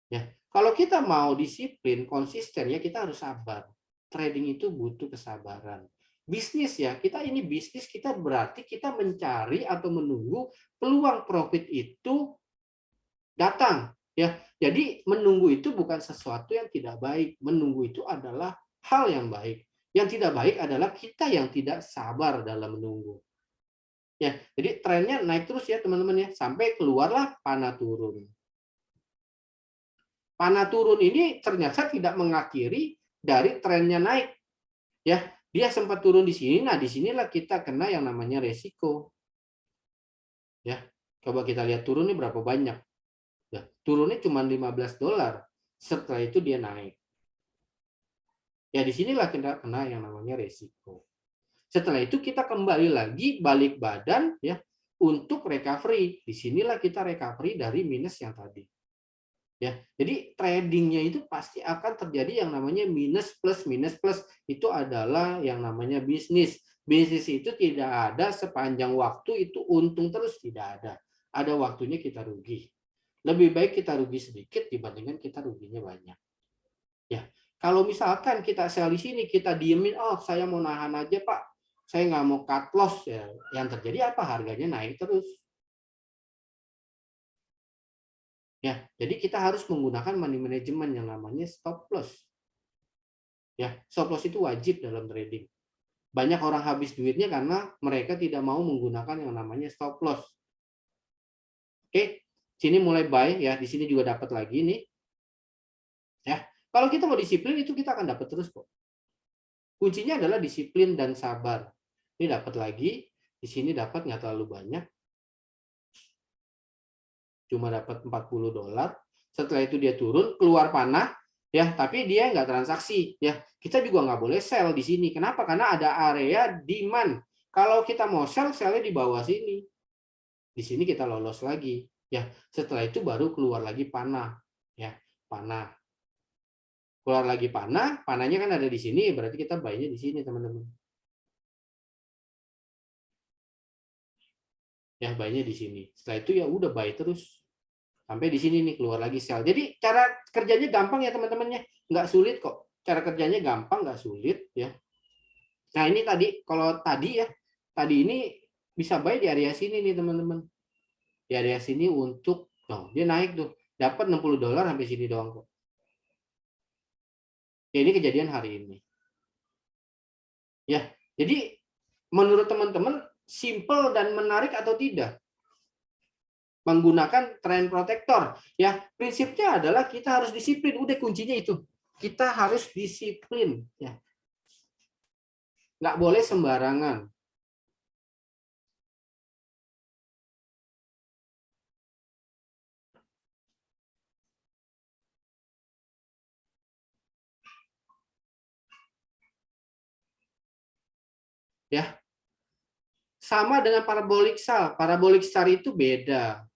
Ya, kalau kita mau disiplin, konsisten ya kita harus sabar. Trading itu butuh kesabaran. Bisnis ya, kita ini bisnis, kita berarti kita mencari atau menunggu peluang profit itu datang ya. Jadi menunggu itu bukan sesuatu yang tidak baik. Menunggu itu adalah hal yang baik. Yang tidak baik adalah kita yang tidak sabar dalam menunggu. Ya, jadi trennya naik terus ya teman-teman ya, sampai keluarlah panah turun. Panah turun ini ternyata tidak mengakhiri dari trennya naik. Ya, dia sempat turun di sini. Nah, disinilah kita kena yang namanya resiko. Ya, coba kita lihat turunnya berapa banyak. Ya, turunnya cuma $15. Setelah itu dia naik. Ya, disinilah kita kena yang namanya resiko. Setelah itu kita kembali lagi balik badan ya untuk recovery. Disinilah kita recovery dari minus yang tadi. Ya, jadi tradingnya itu pasti akan terjadi yang namanya minus plus itu adalah yang namanya bisnis. Bisnis itu tidak ada sepanjang waktu itu untung terus, tidak ada. Ada waktunya kita rugi. Lebih baik kita rugi sedikit dibandingkan kita ruginya banyak. Ya, kalau misalkan kita sell di sini kita diemin, oh saya mau nahan aja Pak, saya nggak mau cut loss ya. Yang terjadi apa? Harganya naik terus. Ya, jadi kita harus menggunakan money management yang namanya stop loss. Ya, stop loss itu wajib dalam trading. Banyak orang habis duitnya karena mereka tidak mau menggunakan yang namanya stop loss. Oke, sini mulai buy ya, di sini juga dapat lagi nih. Ya, kalau kita mau disiplin itu kita akan dapat terus kok. Kuncinya adalah disiplin dan sabar. Ini dapat lagi, di sini dapat nggak terlalu banyak. Cuma dapat $40. Setelah itu dia turun, keluar panah, ya, tapi dia nggak transaksi, ya. Kita juga nggak boleh sell di sini. Kenapa? Karena ada area demand. Kalau kita mau sell, sellnya di bawah sini. Di sini kita lolos lagi, ya. Setelah itu baru keluar lagi panah, ya, panah. Keluar lagi panah, panahnya kan ada di sini, berarti kita buy-nya di sini, teman-teman. Ya, buy-nya di sini. Setelah itu ya udah buy terus. Sampai di sini nih keluar lagi sell. Jadi cara kerjanya gampang ya teman-temannya, nggak sulit kok. Cara kerjanya gampang, nggak sulit ya. Nah ini tadi kalau tadi ya, tadi ini bisa buy di area sini nih teman-teman. Di area sini untuk, oh, dia naik tuh, dapat $60 sampai sini doang kok. Ya, ini kejadian hari ini. Ya, jadi menurut teman-teman simple dan menarik atau tidak? Menggunakan trend protector. Ya, prinsipnya adalah kita harus disiplin. Udah kuncinya itu. Kita harus disiplin. Ya. Nggak boleh sembarangan. Ya, sama dengan parabolic SAR. Parabolic SAR itu beda.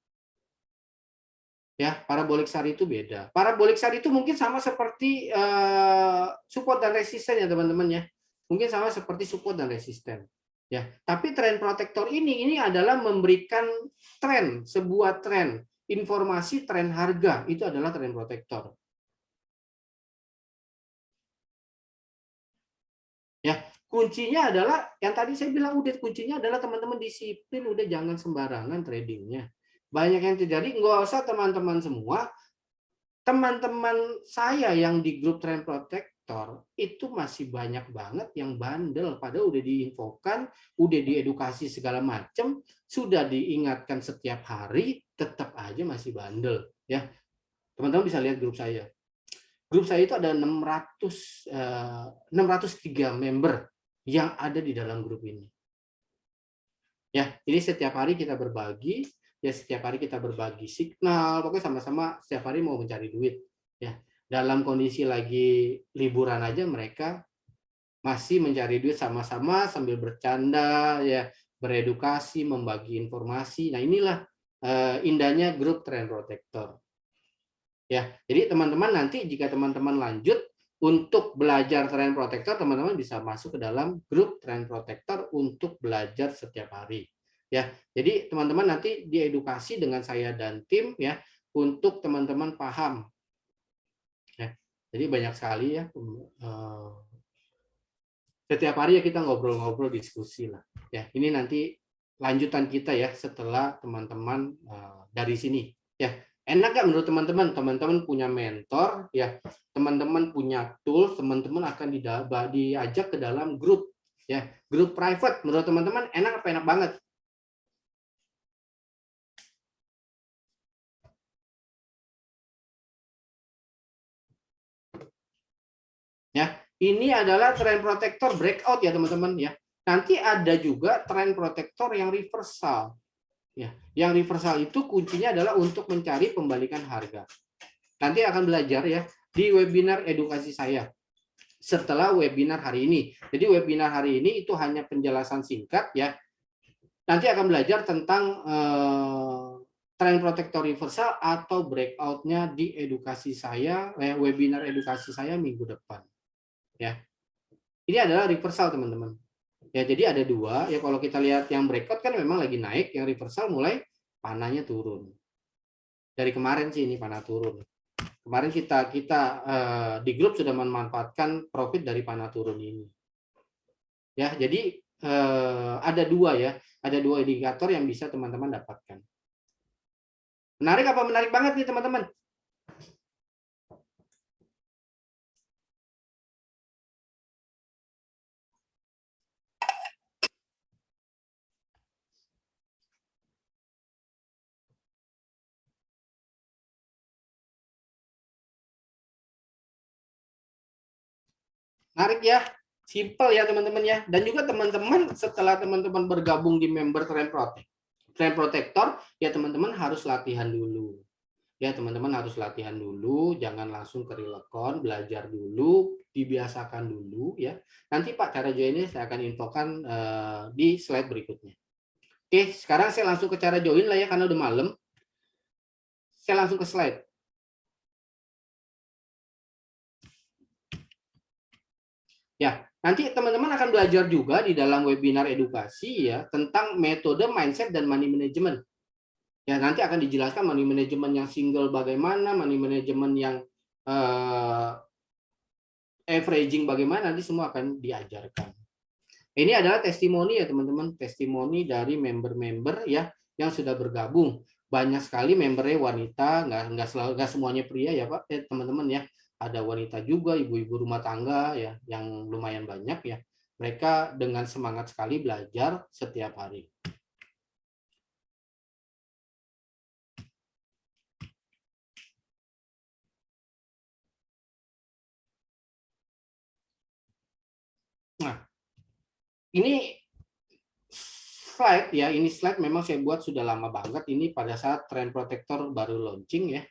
Ya, parabolic SAR itu beda. Parabolic SAR itu mungkin sama seperti support dan resisten ya teman-teman ya. Mungkin sama seperti support dan resisten. Ya, tapi trend protector ini adalah memberikan tren, sebuah tren, informasi tren harga, itu adalah trend protector. Ya, kuncinya adalah yang tadi saya bilang udah kuncinya adalah teman-teman disiplin, udah jangan sembarangan tradingnya. Banyak yang terjadi, nggak usah teman-teman semua, teman-teman saya yang di grup trend protector itu masih banyak banget yang bandel, padahal udah diinfokan, udah diedukasi segala macam, sudah diingatkan setiap hari, tetap aja masih bandel. Ya, teman-teman bisa lihat grup saya. Grup saya itu ada 603 member yang ada di dalam grup ini. Ya, ini setiap hari kita berbagi, ya setiap hari kita berbagi signal, pokoknya sama-sama setiap hari mau mencari duit. Ya, dalam kondisi lagi liburan aja mereka masih mencari duit sama-sama sambil bercanda, ya beredukasi, membagi informasi. Nah inilah indahnya grup Trend Protector. Ya, jadi teman-teman nanti jika teman-teman lanjut untuk belajar Trend Protector, teman-teman bisa masuk ke dalam grup Trend Protector untuk belajar setiap hari. Ya, jadi teman-teman nanti diedukasi dengan saya dan tim ya untuk teman-teman paham. Ya, jadi banyak sekali ya. Setiap hari ya kita ngobrol-ngobrol, diskusi lah. Ya, ini nanti lanjutan kita ya setelah teman-teman dari sini. Ya, enak nggak menurut teman-teman? Teman-teman punya mentor, ya, teman-teman punya tools, teman-teman akan diajak ke dalam grup, ya, grup private. Menurut teman-teman enak apa enak banget? Ya, ini adalah trend protector breakout ya teman-teman ya. Nanti ada juga trend protector yang reversal. Ya, yang reversal itu kuncinya adalah untuk mencari pembalikan harga. Nanti akan belajar ya di webinar edukasi saya setelah webinar hari ini. Jadi webinar hari ini itu hanya penjelasan singkat ya. Nanti akan belajar tentang trend protector reversal atau breakout-nya di edukasi saya, webinar edukasi saya minggu depan. Ya, ini adalah reversal teman-teman. Ya, jadi ada dua. Ya, kalau kita lihat yang breakout kan memang lagi naik, yang reversal mulai panahnya turun. Dari kemarin sih ini panah turun. Kemarin kita di grup sudah memanfaatkan profit dari panah turun ini. Ya, jadi ada dua ya, ada dua indikator yang bisa teman-teman dapatkan. Menarik apa menarik banget nih teman-teman? Menarik ya, simple ya teman-teman ya. Dan juga teman-teman setelah teman-teman bergabung di member Trend Protector, ya teman-teman harus latihan dulu. Ya teman-teman harus latihan dulu, jangan langsung ke real account, belajar dulu, dibiasakan dulu ya. Nanti Pak cara joinnya saya akan infokan di slide berikutnya. Oke, sekarang saya langsung ke cara join lah ya karena udah malam. Saya langsung ke slide. Ya, nanti teman-teman akan belajar juga di dalam webinar edukasi ya tentang metode mindset dan money management. Ya, nanti akan dijelaskan money management yang single bagaimana, money management yang averaging bagaimana, nanti semua akan diajarkan. Ini adalah testimoni ya teman-teman, testimoni dari member-member ya yang sudah bergabung. Banyak sekali membernya wanita, nggak semuanya pria ya Pak, teman-teman ya. ada wanita juga, ibu-ibu rumah tangga ya, yang lumayan banyak ya. Mereka dengan semangat sekali belajar setiap hari. Nah, ini slide ya, ini slide memang saya buat sudah lama banget. Ini pada saat Trend Protector baru launching ya.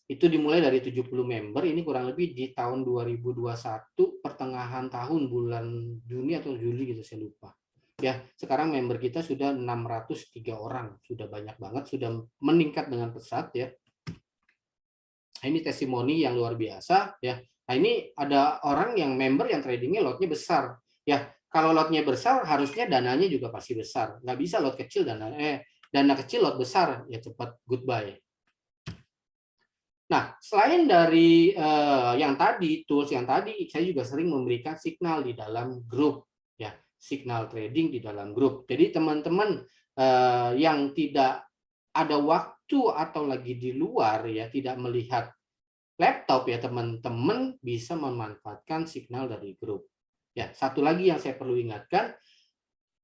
Itu dimulai dari 70 member, ini kurang lebih di tahun 2021 pertengahan tahun bulan Juni atau Juli gitu saya lupa. Ya, sekarang member kita sudah 603 orang, sudah banyak banget, sudah meningkat dengan pesat ya. Nah, ini testimoni yang luar biasa ya. Nah, ini ada orang yang member yang tradingnya lotnya besar. Ya, kalau lotnya besar harusnya dananya juga pasti besar. Nggak bisa lot kecil dana kecil lot besar ya cepat goodbye. Nah, selain dari yang tadi, tools yang tadi, saya juga sering memberikan signal di dalam grup, ya, signal trading di dalam grup. Jadi teman-teman yang tidak ada waktu atau lagi di luar, ya, tidak melihat laptop, ya, teman-teman bisa memanfaatkan signal dari grup. Ya, satu lagi yang saya perlu ingatkan,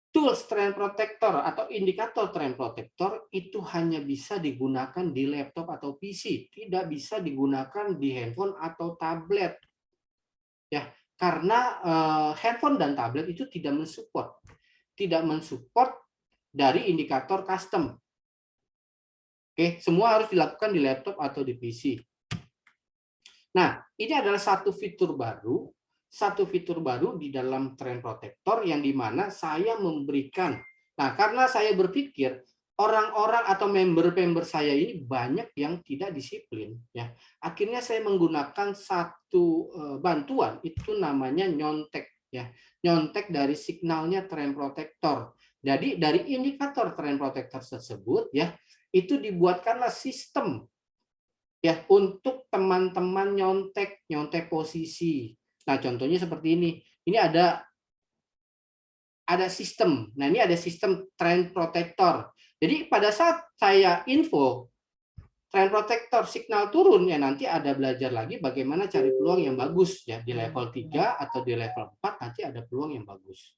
tools trend protector atau indikator trend protector itu hanya bisa digunakan di laptop atau PC, tidak bisa digunakan di handphone atau tablet. Ya, karena handphone dan tablet itu tidak mensupport dari indikator custom. Oke, semua harus dilakukan di laptop atau di PC. Nah, ini adalah satu fitur baru di dalam Trend Protector yang dimana saya memberikan. Nah, karena saya berpikir orang-orang atau member-member saya ini banyak yang tidak disiplin, ya. Akhirnya saya menggunakan satu bantuan, itu namanya nyontek, ya. Nyontek dari signalnya Trend Protector. Jadi dari indikator Trend Protector tersebut, ya, itu dibuatkanlah sistem, ya, untuk teman-teman nyontek posisi. Nah, contohnya seperti ini. Ini ada sistem. Nah, ini ada sistem trend protector. Jadi pada saat saya info trend protector signal turun, ya, nanti ada belajar lagi bagaimana cari peluang yang bagus, ya, di level 3 atau di level 4 nanti ada peluang yang bagus.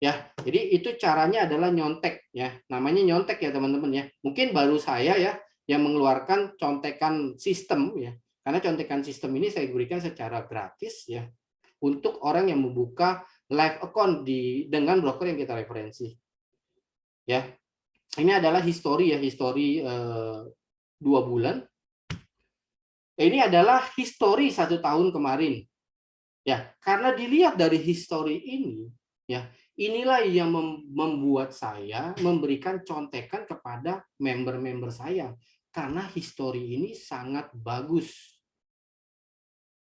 Ya, jadi itu caranya adalah nyontek, ya. Namanya nyontek ya, teman-teman, ya. Mungkin baru saya, ya, yang mengeluarkan contekan sistem, ya. Karena contekan sistem ini saya berikan secara gratis, ya, untuk orang yang membuka live account dengan broker yang kita referensi. Ya. Ini adalah histori, ya, histori 2 bulan. Ini adalah histori 1 tahun kemarin. Ya, karena dilihat dari histori ini, ya, inilah yang membuat saya memberikan contekan kepada member-member saya karena histori ini sangat bagus.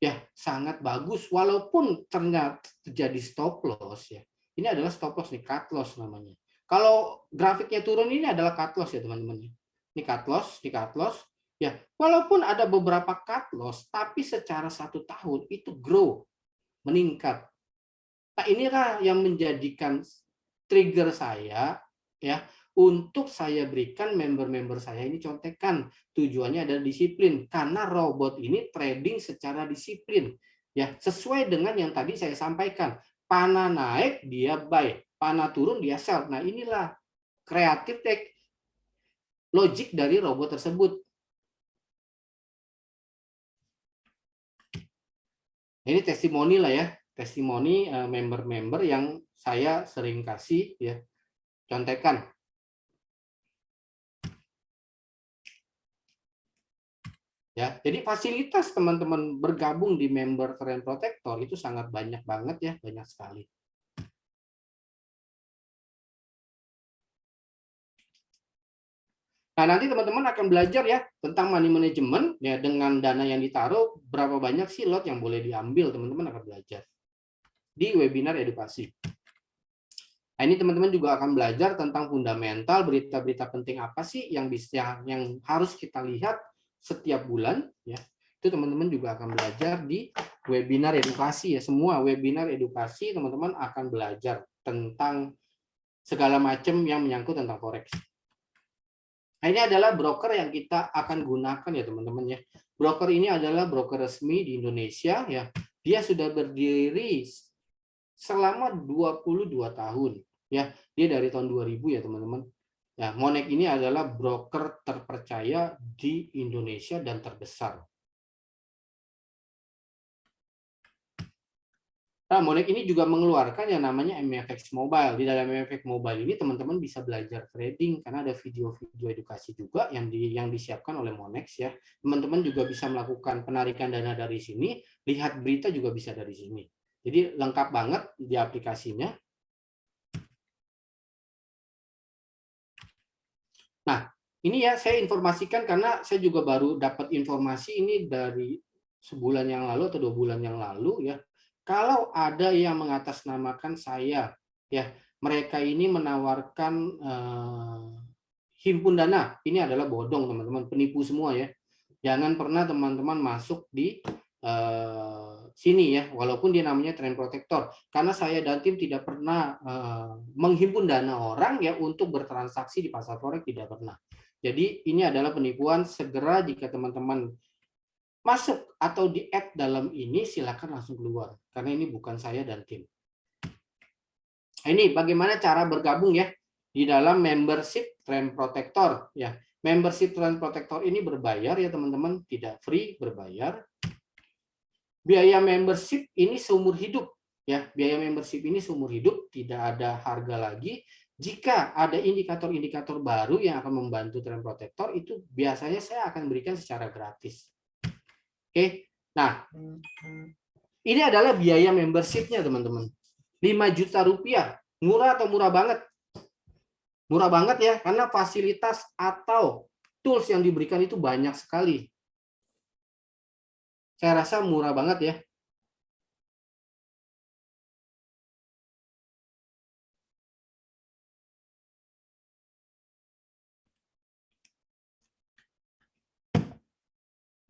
Ya, sangat bagus walaupun ternyata terjadi stop loss, ya. Ini adalah stop loss nih, cut loss namanya. Kalau grafiknya turun ini adalah cut loss, ya, teman-teman. Ini cut loss, ya. Walaupun ada beberapa cut loss, tapi secara 1 tahun itu grow, meningkat. Nah, inilah yang menjadikan trigger saya, ya, untuk saya berikan member-member saya ini contekan. Tujuannya adalah disiplin karena robot ini trading secara disiplin, ya, sesuai dengan yang tadi saya sampaikan. Pana naik dia buy, pana turun dia sell. Nah, inilah kreatif logik dari robot tersebut. Ini testimoni lah, ya, testimoni member-member yang saya sering kasih, ya, contekan. Ya, jadi fasilitas teman-teman bergabung di member Trend Protector itu sangat banyak banget, ya, banyak sekali. Nah, nanti teman-teman akan belajar, ya, tentang money management, ya, dengan dana yang ditaruh berapa banyak sih lot yang boleh diambil, teman-teman akan belajar di webinar edukasi. Nah, ini teman-teman juga akan belajar tentang fundamental, berita-berita penting apa sih yang harus kita lihat setiap bulan, ya. Itu teman-teman juga akan belajar di webinar edukasi, ya. Semua webinar edukasi teman-teman akan belajar tentang segala macam yang menyangkut tentang forex. Nah, ini adalah broker yang kita akan gunakan ya teman-teman ya. Broker ini adalah broker resmi di Indonesia ya. Dia sudah berdiri selama 22 tahun ya. Dia dari tahun 2000 ya teman-teman. Ya, Monex ini adalah broker terpercaya di Indonesia dan terbesar. Nah, Monex ini juga mengeluarkan yang namanya MFX Mobile. Di dalam MFX Mobile ini teman-teman bisa belajar trading karena ada video-video edukasi juga yang disiapkan oleh Monex ya. Teman-teman juga bisa melakukan penarikan dana dari sini, lihat berita juga bisa dari sini. Jadi lengkap banget di aplikasinya. Nah, ini ya saya informasikan karena saya juga baru dapat informasi ini dari sebulan yang lalu atau 2 bulan yang lalu ya. Kalau ada yang mengatasnamakan saya, ya mereka ini menawarkan himpun dana, ini adalah bodong teman-teman, penipu semua ya. Jangan pernah teman-teman masuk di sini ya, walaupun dia namanya trend protector, karena saya dan tim tidak pernah menghimpun dana orang ya untuk bertransaksi di pasar forex, tidak pernah. Jadi ini adalah penipuan. Segera jika teman-teman masuk atau di-add dalam ini, silakan langsung keluar karena ini bukan saya dan tim. Ini bagaimana cara bergabung ya di dalam membership Trend Protector ya. Membership Trend Protector ini berbayar ya teman-teman, tidak free, berbayar. Biaya membership ini seumur hidup ya. Biaya membership ini seumur hidup, tidak ada harga lagi. Jika ada indikator-indikator baru yang akan membantu Trend Protector, itu biasanya saya akan berikan secara gratis. Oke, nah ini adalah biaya membershipnya teman-teman. 5 juta rupiah, murah atau murah banget? Murah banget ya, karena fasilitas atau tools yang diberikan itu banyak sekali. Saya rasa murah banget ya.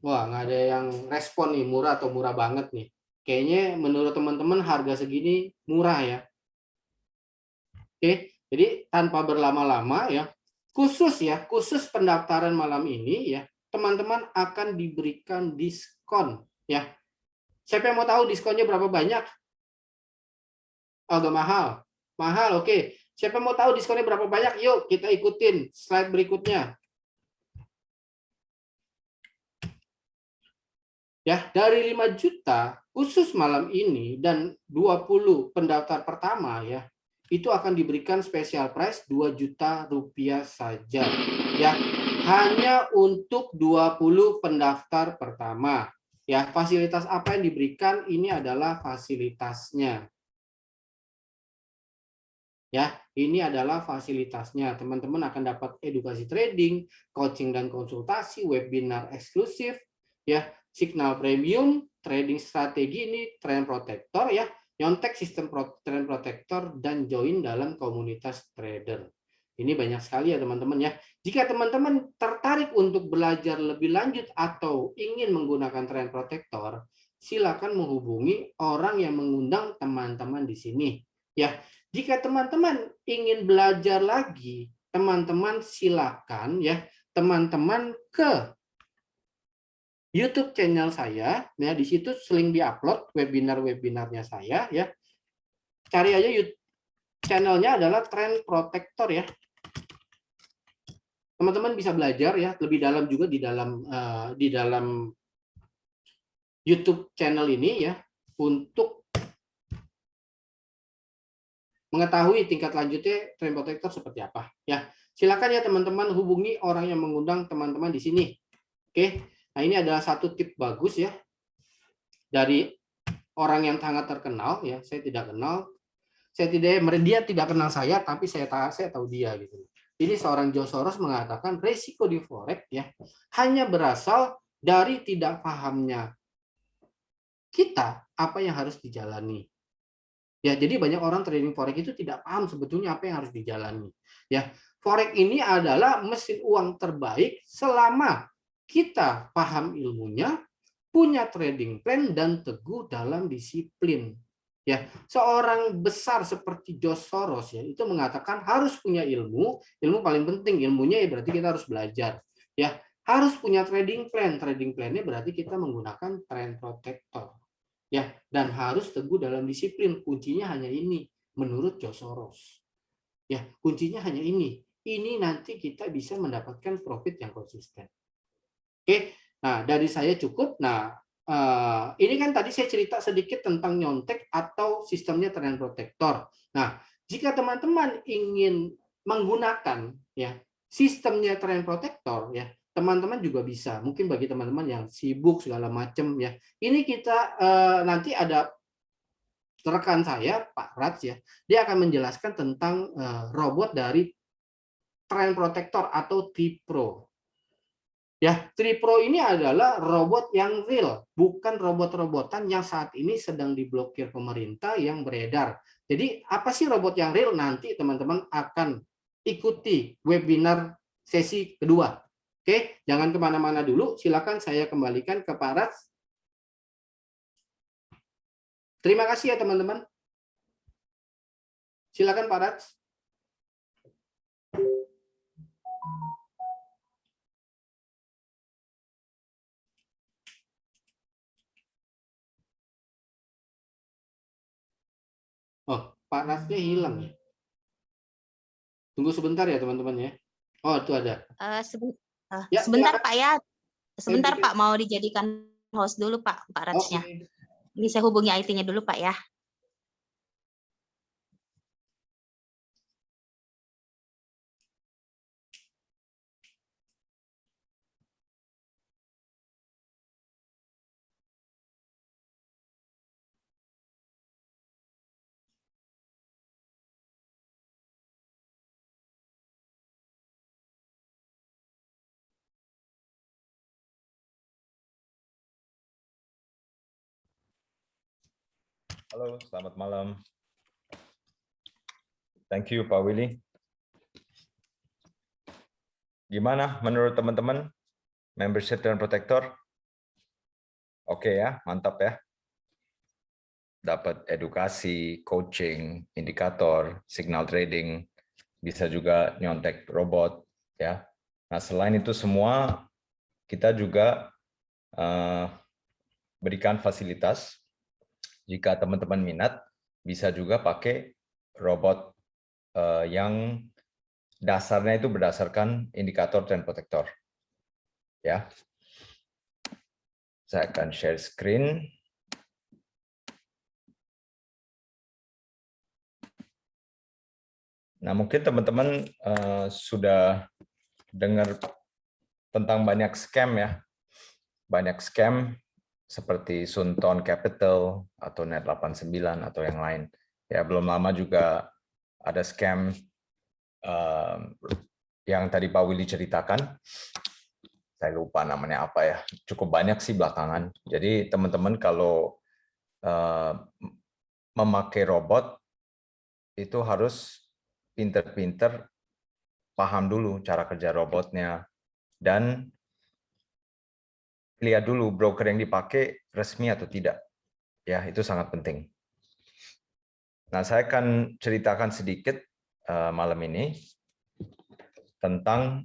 Wah, nggak ada yang respon nih, murah atau murah banget nih. Kayaknya menurut teman-teman harga segini murah ya. Oke, jadi tanpa berlama-lama ya, khusus pendaftaran malam ini ya, teman-teman akan diberikan diskon ya. Siapa yang mau tahu diskonnya berapa banyak? Agak mahal. Mahal, oke. Siapa yang mau tahu diskonnya berapa banyak? Yuk kita ikutin slide berikutnya. Ya, dari 5 juta khusus malam ini dan 20 pendaftar pertama ya, itu akan diberikan special price 2 juta rupiah saja ya. Hanya untuk 20 pendaftar pertama. Ya, fasilitas apa yang diberikan ini adalah fasilitasnya. Ya, ini adalah fasilitasnya. Teman-teman akan dapat edukasi trading, coaching dan konsultasi, webinar eksklusif, ya, signal premium, trading strategi ini trend protector ya, nyontek sistem trend protector dan join dalam komunitas trader. Ini banyak sekali ya teman-teman ya. Jika teman-teman tertarik untuk belajar lebih lanjut atau ingin menggunakan trend protector, silakan menghubungi orang yang mengundang teman-teman di sini. Ya, jika teman-teman ingin belajar lagi, teman-teman silakan ya, teman-teman ke YouTube channel saya, ya di situ sering diupload webinar-webinarnya saya ya. Cari aja YouTube channelnya adalah Trend Protector ya. Teman-teman bisa belajar ya lebih dalam juga di dalam YouTube channel ini ya untuk mengetahui tingkat lanjutnya Trend Protector seperti apa ya. Silakan ya teman-teman hubungi orang yang mengundang teman-teman di sini. Oke. Nah, ini adalah satu tip bagus ya dari orang yang sangat terkenal ya. Saya tidak kenal. Dia tidak kenal saya, tapi saya tahu dia gitu. Ini seorang Joe Soros mengatakan resiko di forex ya hanya berasal dari tidak pahamnya kita apa yang harus dijalani. Ya, jadi banyak orang trading forex itu tidak paham sebetulnya apa yang harus dijalani. Ya, forex ini adalah mesin uang terbaik selama kita paham ilmunya, punya trading plan dan teguh dalam disiplin. Ya, seorang besar seperti George Soros ya itu mengatakan harus punya ilmu paling penting, ilmunya ya berarti kita harus belajar. Ya, harus punya trading plannya berarti kita menggunakan trend protector. Ya, dan harus teguh dalam disiplin. Kuncinya hanya ini menurut George Soros. Ya, kuncinya hanya ini. Ini nanti kita bisa mendapatkan profit yang konsisten. Oke. Nah, dari saya cukup. Nah, ini kan tadi saya cerita sedikit tentang nyontek atau sistemnya trend protector. Nah, jika teman-teman ingin menggunakan ya sistemnya trend protector ya, teman-teman juga bisa. Mungkin bagi teman-teman yang sibuk segala macam ya. Ini kita nanti ada rekan saya Pak Rats ya, dia akan menjelaskan tentang robot dari trend protector atau T-Pro. Ya, Tripro ini adalah robot yang real, bukan robot-robotan yang saat ini sedang diblokir pemerintah yang beredar. Jadi, apa sih robot yang real? Nanti teman-teman akan ikuti webinar sesi kedua. Oke, jangan kemana-mana dulu. Silakan saya kembalikan ke Pak Rats. Terima kasih ya teman-teman. Silakan Pak Rats. Oh, Pak Ratsnya hilang ya. Tunggu sebentar ya teman-teman ya. Oh, itu ada. Ya, Sebentar silakan. Pak ya, sebentar Oke. Pak, mau dijadikan host dulu Pak Ratsnya. Oke. Ini saya hubungi IT-nya dulu Pak ya. Halo, selamat malam. Thank you, Pak Willy. Gimana menurut teman-teman membership dan protector? Oke ya, mantap ya. Dapat edukasi, coaching, indikator, signal trading, bisa juga nyontek robot ya. Nah, selain itu semua kita juga berikan fasilitas jika teman-teman minat bisa juga pakai robot yang dasarnya itu berdasarkan indikator trend protector. Ya. Saya akan share screen. Nah, mungkin teman-teman sudah dengar tentang banyak scam ya. Banyak scam seperti Sunton Capital atau Net89 atau yang lain. Ya, belum lama juga ada scam yang tadi Pak Willy ceritakan. Saya lupa namanya apa ya. Cukup banyak sih belakangan. Jadi teman-teman kalau memakai robot itu harus pinter-pinter paham dulu cara kerja robotnya dan lihat dulu broker yang dipakai resmi atau tidak. Ya, itu sangat penting. Nah, saya akan ceritakan sedikit malam ini tentang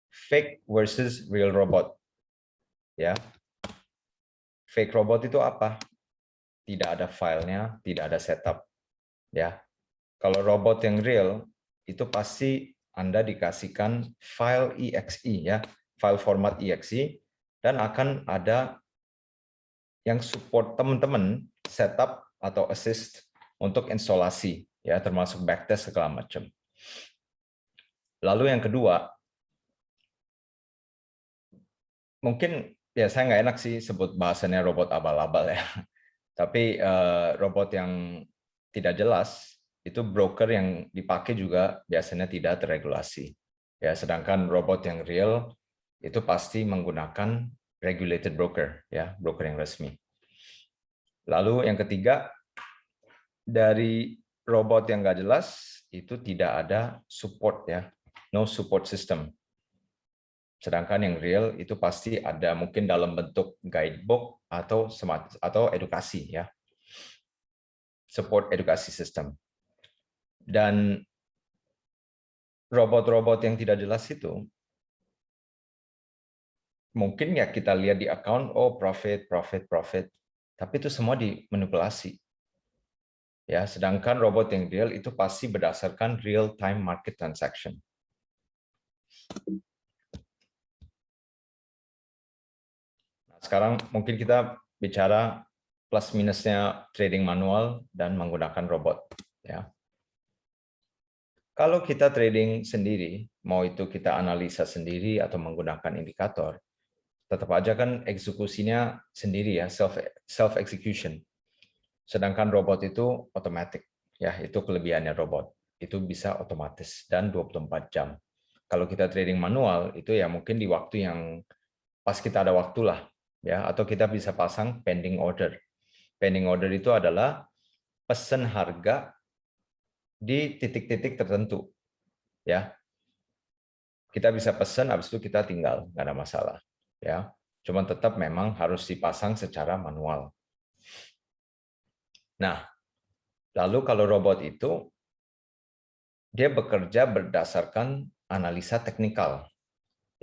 fake versus real robot. Ya. Fake robot itu apa? Tidak ada filenya, tidak ada setup. Ya. Kalau robot yang real itu pasti Anda dikasihkan file exe ya, file format exe dan akan ada yang support teman-teman setup atau assist untuk instalasi ya, termasuk backtest segala macam. Lalu yang kedua, mungkin ya saya nggak enak sih sebut bahasanya robot abal-abal ya. Tapi robot yang tidak jelas itu broker yang dipakai juga biasanya tidak terregulasi. Ya, sedangkan robot yang real itu pasti menggunakan regulated broker, ya, broker yang resmi. Lalu yang ketiga, dari robot yang nggak jelas itu tidak ada support ya, no support system. Sedangkan yang real itu pasti ada mungkin dalam bentuk guidebook atau edukasi ya. support edukasi sistem. Dan robot-robot yang tidak jelas itu, mungkin ya kita lihat di account, oh profit, profit, profit. Tapi itu semua dimanipulasi. Ya, sedangkan robot yang real itu pasti berdasarkan real time market transaction. Nah, sekarang mungkin kita bicara plus minusnya trading manual dan menggunakan robot. Ya. Kalau kita trading sendiri, mau itu kita analisa sendiri atau menggunakan indikator, tetap aja kan eksekusinya sendiri ya, self execution. Sedangkan robot itu otomatis, ya itu kelebihannya robot. Itu bisa otomatis dan 24 jam. Kalau kita trading manual itu ya mungkin di waktu yang pas kita ada waktu lah, ya atau kita bisa pasang pending order. Pending order itu adalah pesan harga di titik-titik tertentu, ya. Kita bisa pesan, habis itu kita tinggal, nggak ada masalah, ya. Cuman tetap memang harus dipasang secara manual. Nah, lalu kalau robot itu dia bekerja berdasarkan analisa teknikal,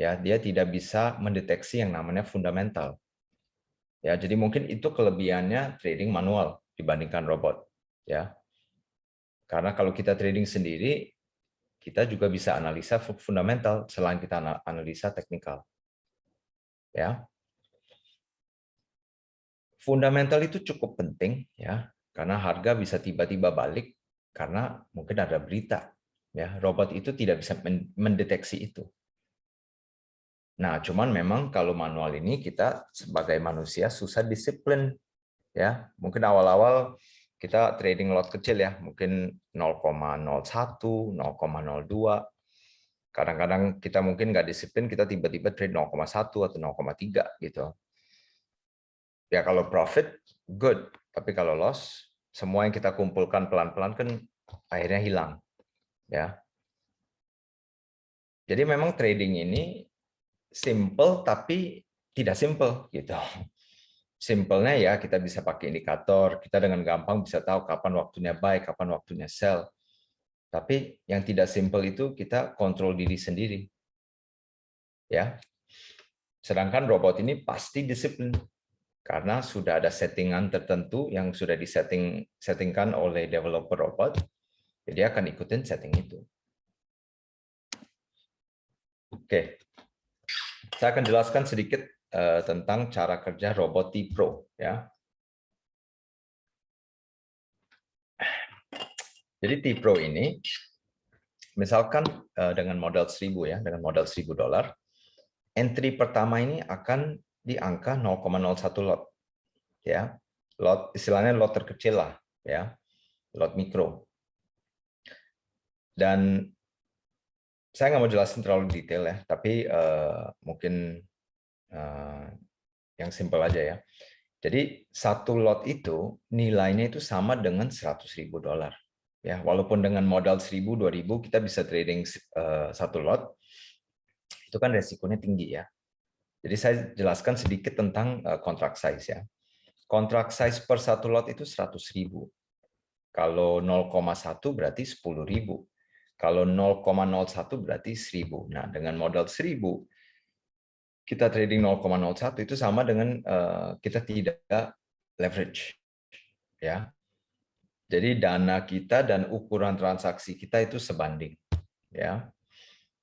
ya. Dia tidak bisa mendeteksi yang namanya fundamental, ya. Jadi mungkin itu kelebihannya trading manual dibandingkan robot, ya. Karena kalau kita trading sendiri, kita juga bisa analisa fundamental selain kita analisa teknikal. Ya. Fundamental itu cukup penting ya, karena harga bisa tiba-tiba balik karena mungkin ada berita. Ya, robot itu tidak bisa mendeteksi itu. Nah, cuman memang kalau manual ini kita sebagai manusia susah disiplin. Ya, mungkin awal-awal kita trading lot kecil ya, mungkin 0,01, 0,02. Kadang-kadang kita mungkin nggak disiplin, kita tiba-tiba trade 0,1 atau 0,3 gitu. Ya kalau profit, good. Tapi kalau loss, semua yang kita kumpulkan pelan-pelan kan akhirnya hilang. Ya. Jadi memang trading ini simple tapi tidak simple gitu. Simpelnya ya kita bisa pakai indikator, kita dengan gampang bisa tahu kapan waktunya buy, kapan waktunya sell. Tapi yang tidak simple itu kita kontrol diri sendiri. Ya. Sedangkan robot ini pasti disiplin karena sudah ada settingan tertentu yang sudah disettingkan oleh developer robot. Jadi akan ikutin setting itu. Oke. Saya akan jelaskan sedikit tentang cara kerja robot T-Pro ya. Jadi T-Pro ini misalkan dengan modal 1000 ya, dengan modal $1000, entry pertama ini akan di angka 0,01 lot. Ya. Lot istilahnya lot terkecil lah ya. Lot mikro. Dan saya nggak mau jelasin terlalu detail ya, tapi mungkin yang simpel aja ya. Jadi satu lot itu nilainya itu sama dengan $100.000. Ya, walaupun dengan modal 1000, 2000 kita bisa trading satu lot, itu kan resikonya tinggi ya. Jadi saya jelaskan sedikit tentang contract size ya. Contract size per satu lot itu 100.000. Kalau 0,1 berarti 10.000. Kalau 0,01 berarti 1000. Nah, dengan modal 1000 kita trading 0,01 itu sama dengan kita tidak leverage. Ya. Jadi dana kita dan ukuran transaksi kita itu sebanding. Ya.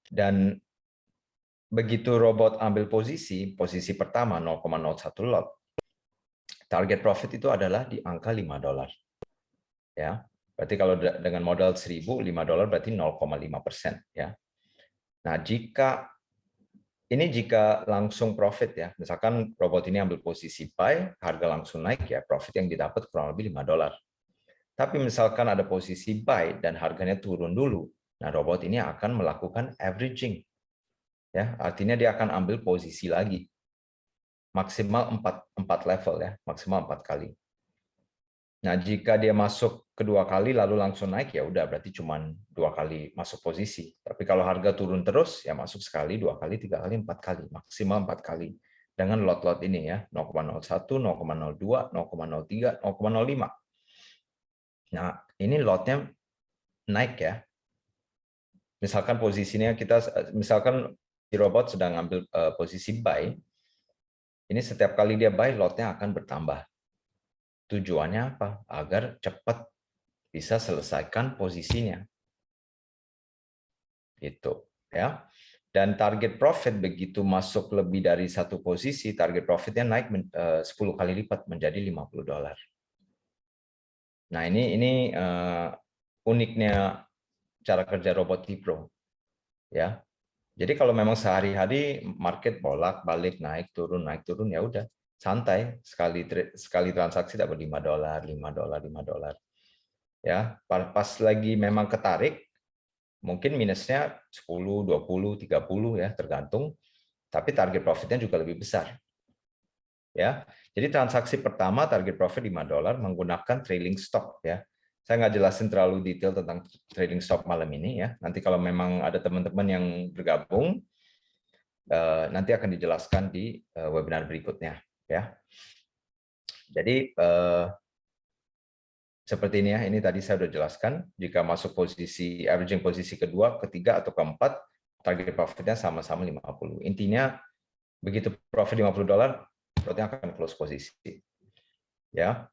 Dan begitu robot ambil posisi pertama 0,01 lot, target profit itu adalah di angka $5. Ya. Berarti kalau dengan modal 1000, $5 berarti 0,5%. Ya. Nah, jika langsung profit ya, misalkan robot ini ambil posisi buy, harga langsung naik ya, profit yang didapat kurang lebih $5. Tapi misalkan ada posisi buy dan harganya turun dulu, nah robot ini akan melakukan averaging. Ya, artinya dia akan ambil posisi lagi. Maksimal 4 level ya, maksimal 4 kali. Nah, jika dia masuk kedua kali lalu langsung naik ya udah berarti cuma 2 kali masuk posisi. Tapi kalau harga turun terus ya masuk sekali, 2 kali, 3 kali, 4 kali, maksimal 4 kali. Dengan lot-lot ini ya, 0,01, 0,02, 0,03, 0,05. Nah, ini lotnya naik ya. Misalkan posisinya misalkan si robot sedang ambil posisi buy, ini setiap kali dia buy, lotnya akan bertambah. Tujuannya apa? Agar cepat bisa selesaikan posisinya. Gitu ya. Dan target profit begitu masuk lebih dari satu posisi, target profitnya naik 10 kali lipat menjadi $50. Nah, ini uniknya cara kerja robot T-Pro ya. Jadi kalau memang sehari-hari market bolak-balik naik turun ya udah santai, sekali transaksi dapat $5, $5, $5. Ya, pas lagi memang ketarik mungkin minusnya 10, 20, 30 ya tergantung, tapi target profitnya juga lebih besar. Ya. Jadi transaksi pertama target profit $5 menggunakan trailing stop ya. Saya nggak jelasin terlalu detail tentang trading stop malam ini ya. Nanti kalau memang ada teman-teman yang bergabung nanti akan dijelaskan di webinar berikutnya ya. Jadi seperti ini ya, ini tadi saya sudah jelaskan, jika masuk posisi averaging posisi kedua, ketiga atau keempat, target profitnya sama-sama 50. Intinya begitu profit $50, profitnya akan close posisi. Ya.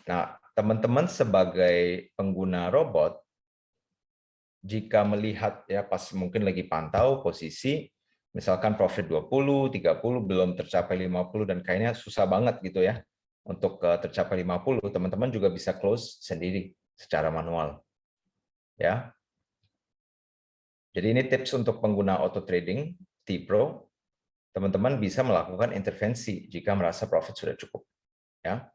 Nah, teman-teman sebagai pengguna robot, jika melihat ya pas mungkin lagi pantau posisi, misalkan profit 20, 30 belum tercapai 50 dan kayaknya susah banget gitu ya untuk tercapai 50, teman-teman juga bisa close sendiri secara manual. Ya. Jadi ini tips untuk pengguna auto trading T-Pro, teman-teman bisa melakukan intervensi jika merasa profit sudah cukup. Ya.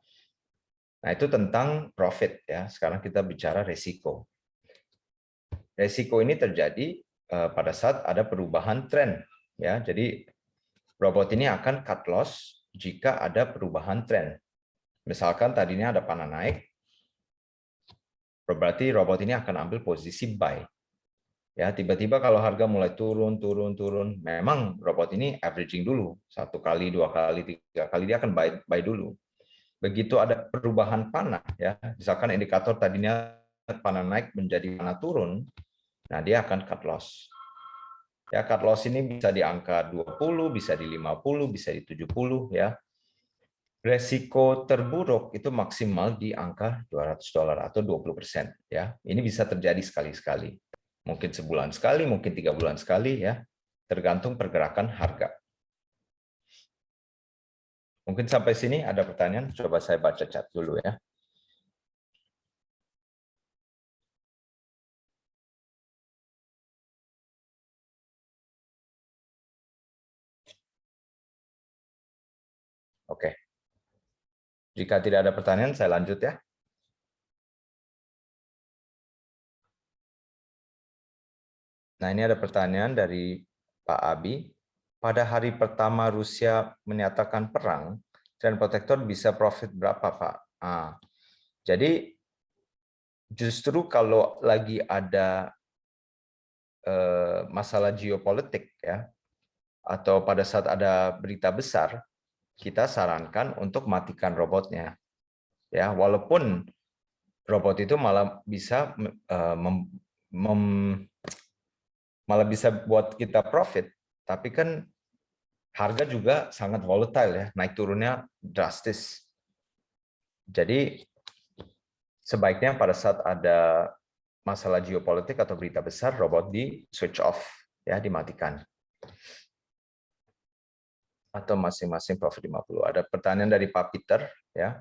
Nah, itu tentang profit ya. Sekarang kita bicara resiko. Resiko ini terjadi pada saat ada perubahan tren ya. Jadi robot ini akan cut loss jika ada perubahan tren. Misalkan tadinya ada panah naik, berarti robot ini akan ambil posisi buy. Ya, tiba-tiba kalau harga mulai turun, memang robot ini averaging dulu, 1 kali, 2 kali, 3 kali dia akan buy dulu. Begitu ada perubahan panah, ya, misalkan indikator tadinya panah naik menjadi panah turun, nah dia akan cut loss. Ya, cut loss ini bisa di angka 20, bisa di 50, bisa di 70 ya. Resiko terburuk itu maksimal di angka $200 atau 20% ya. Ini bisa terjadi sekali-sekali. Mungkin sebulan sekali, mungkin 3 bulan sekali ya. Tergantung pergerakan harga. Mungkin sampai sini ada pertanyaan, coba saya baca chat dulu ya. Oke. Jika tidak ada pertanyaan, saya lanjut ya. Nah, ini ada pertanyaan dari Pak Abi. Pada hari pertama Rusia menyatakan perang, Trend Protector bisa profit berapa, Pak? Jadi, justru kalau lagi ada masalah geopolitik, ya, atau pada saat ada berita besar, kita sarankan untuk matikan robotnya. Ya, walaupun robot itu malah bisa buat kita profit, tapi kan harga juga sangat volatile ya, naik turunnya drastis. Jadi sebaiknya pada saat ada masalah geopolitik atau berita besar, robot di switch off ya, dimatikan. Atau masing-masing profit 50. Ada pertanyaan dari Pak Peter ya.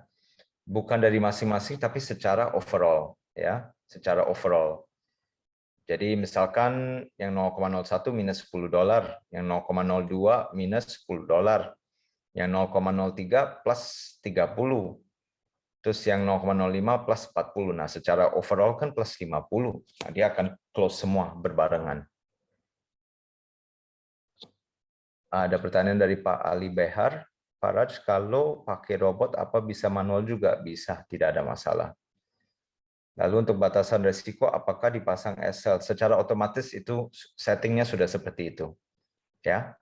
Bukan dari masing-masing tapi secara overall ya, secara overall. Jadi misalkan yang 0,01 minus $10, yang 0,02 minus $10, yang 0,03 plus 30, terus yang 0,05 plus 40. Nah, secara overall kan plus 50. Nah, dia akan close semua berbarengan. Ada pertanyaan dari Pak Ali Behar. Pak Raj, kalau pakai robot apa bisa manual juga? Bisa, tidak ada masalah. Lalu untuk batasan resiko, apakah dipasang SL? Secara otomatis itu settingnya sudah seperti itu. Ya,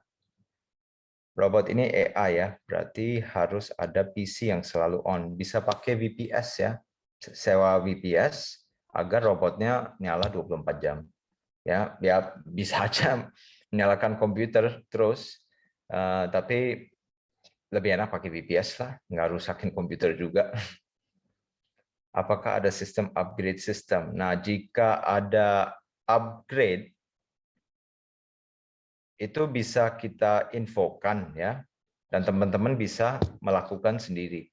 robot ini AI ya, berarti harus ada PC yang selalu on. Bisa pakai VPS ya. sewa VPS agar robotnya nyala 24 jam. Ya, dia bisa aja menyalakan komputer terus, tapi lebih enak pakai VPS lah, nggak rusakin komputer juga. Apakah ada sistem upgrade system? Nah, jika ada upgrade, itu bisa kita infokan ya, dan teman-teman bisa melakukan sendiri.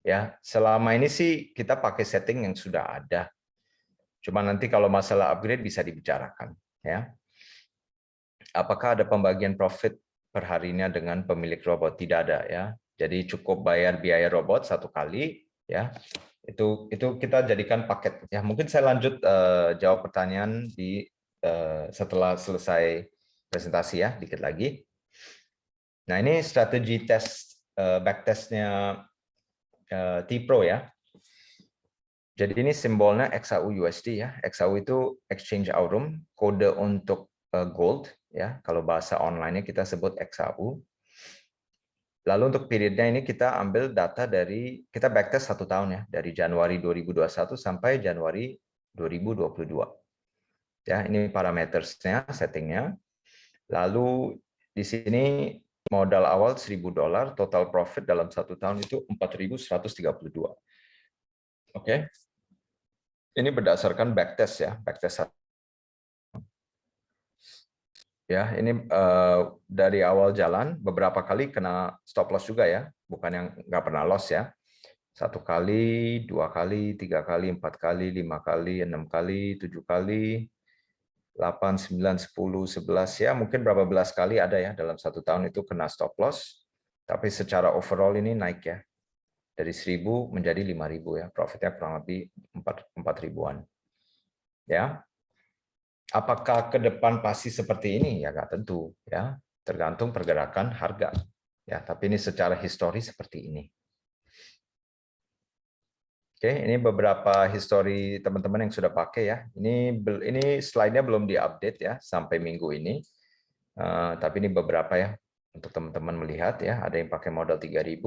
Ya, selama ini sih kita pakai setting yang sudah ada. Cuma nanti kalau masalah upgrade bisa dibicarakan. Ya, apakah ada pembagian profit per harinya dengan pemilik robot? Tidak ada ya. Jadi cukup bayar biaya robot satu kali ya. Itu kita jadikan paket. Ya, mungkin saya lanjut jawab pertanyaan di setelah selesai presentasi ya, dikit lagi. Nah, ini strategi tes backtestnya T-Pro ya. Jadi ini simbolnya XAU USD ya. XAU itu Exchange Aurum, kode untuk gold ya. Kalau bahasa online-nya kita sebut XAU. Lalu untuk periodnya ini kita ambil data dari, kita backtest 1 tahun ya, dari Januari 2021 sampai Januari 2022. Ya, ini parametersnya, settingnya. Lalu di sini modal awal $1.000, total profit dalam 1 tahun itu 4.132. Oke. Ini berdasarkan backtest ya, backtest. Ya, ini dari awal jalan beberapa kali kena stop loss juga ya, bukan yang nggak pernah loss ya. 1 kali, 2 kali, 3 kali, 4 kali, 5 kali, 6 kali, 7 kali, 8, 9, 10, 11 ya, mungkin berapa belas kali ada ya dalam 1 tahun itu kena stop loss. Tapi secara overall ini naik ya, dari 1.000 menjadi 5.000 ya, profitnya kurang lebih 4.000-an. Ya. Apakah ke depan pasti seperti ini? Ya nggak tentu, ya tergantung pergerakan harga. Ya, tapi ini secara histori seperti ini. Oke, ini beberapa histori teman-teman yang sudah pakai ya. Ini slide-nya belum diupdate ya sampai minggu ini. Tapi ini beberapa ya untuk teman-teman melihat ya. Ada yang pakai modal 3.000,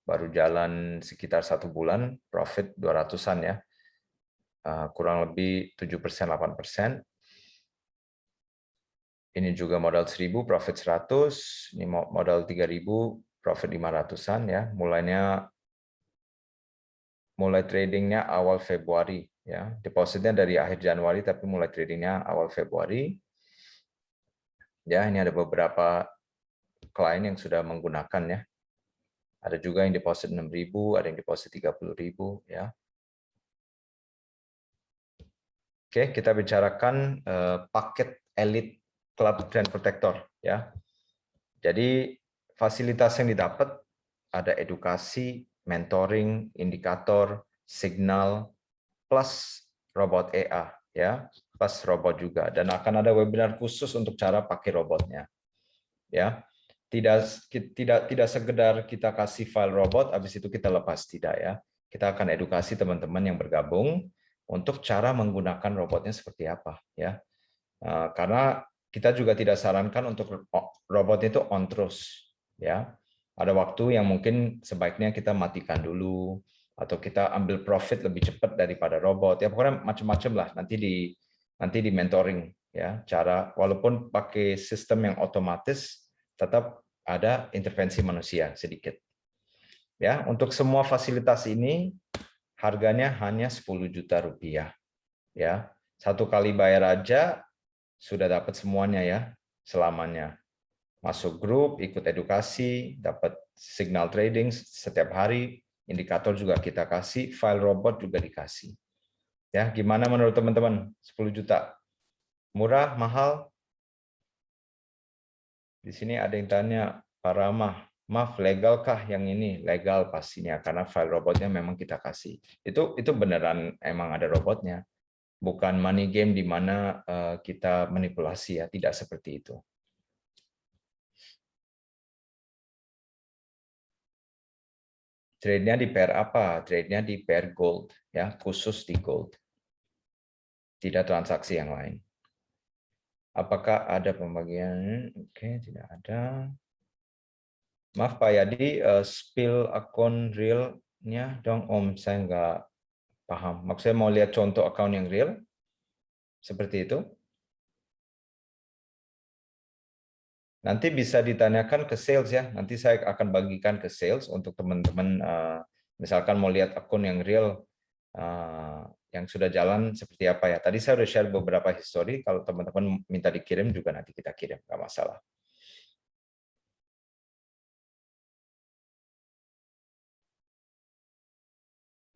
baru jalan sekitar 1 bulan, profit 200-an ya. Kurang lebih 7%, 8%. Ini juga modal 1.000, profit 100. Ini modal 3.000, profit 500-an ya. Mulai tradingnya awal Februari ya. Depositnya dari akhir Januari tapi mulai tradingnya awal Februari. Ya, ini ada beberapa klien yang sudah menggunakan ya. Ada juga yang deposit 6.000, ada yang deposit 30.000 ya. Oke, kita bicarakan paket Elite Club Trend Protector ya. Jadi fasilitas yang didapat ada edukasi, mentoring, indikator, signal, plus robot EA ya, plus robot juga, dan akan ada webinar khusus untuk cara pakai robotnya. Ya, tidak sekedar kita kasih file robot, habis itu kita lepas, tidak ya. Kita akan edukasi teman-teman yang bergabung untuk cara menggunakan robotnya seperti apa ya. Karena kita juga tidak sarankan untuk robot itu on terus ya. Ada waktu yang mungkin sebaiknya kita matikan dulu atau kita ambil profit lebih cepat daripada robot ya, pokoknya macam-macam lah nanti di mentoring ya, cara walaupun pakai sistem yang otomatis tetap ada intervensi manusia sedikit. Ya, untuk semua fasilitas ini harganya hanya 10 juta rupiah ya. 1 kali bayar aja sudah dapat semuanya ya, selamanya. Masuk grup, ikut edukasi, dapat signal trading setiap hari, indikator juga kita kasih, file robot juga dikasih. Ya, gimana menurut teman-teman? 10 juta. Murah, mahal? Di sini ada yang tanya, Pak Ramah, maaf, legalkah yang ini? Legal pastinya, karena file robotnya memang kita kasih. Itu beneran emang ada robotnya. Bukan money game di mana kita manipulasi ya, tidak seperti itu. Trade-nya di pair apa? Trade-nya di pair gold ya, khusus di gold. Tidak transaksi yang lain. Apakah ada pembagian? Oke, tidak ada. Maaf Pak Yadi, spill akun realnya dong Om, saya nggak Paham? Maksudnya mau lihat contoh account yang real? Seperti itu? Nanti bisa ditanyakan ke sales ya. Nanti saya akan bagikan ke sales untuk teman-teman misalkan mau lihat akun yang real yang sudah jalan seperti apa ya. Tadi saya sudah share beberapa history. Kalau teman-teman minta dikirim juga nanti kita kirim, nggak masalah.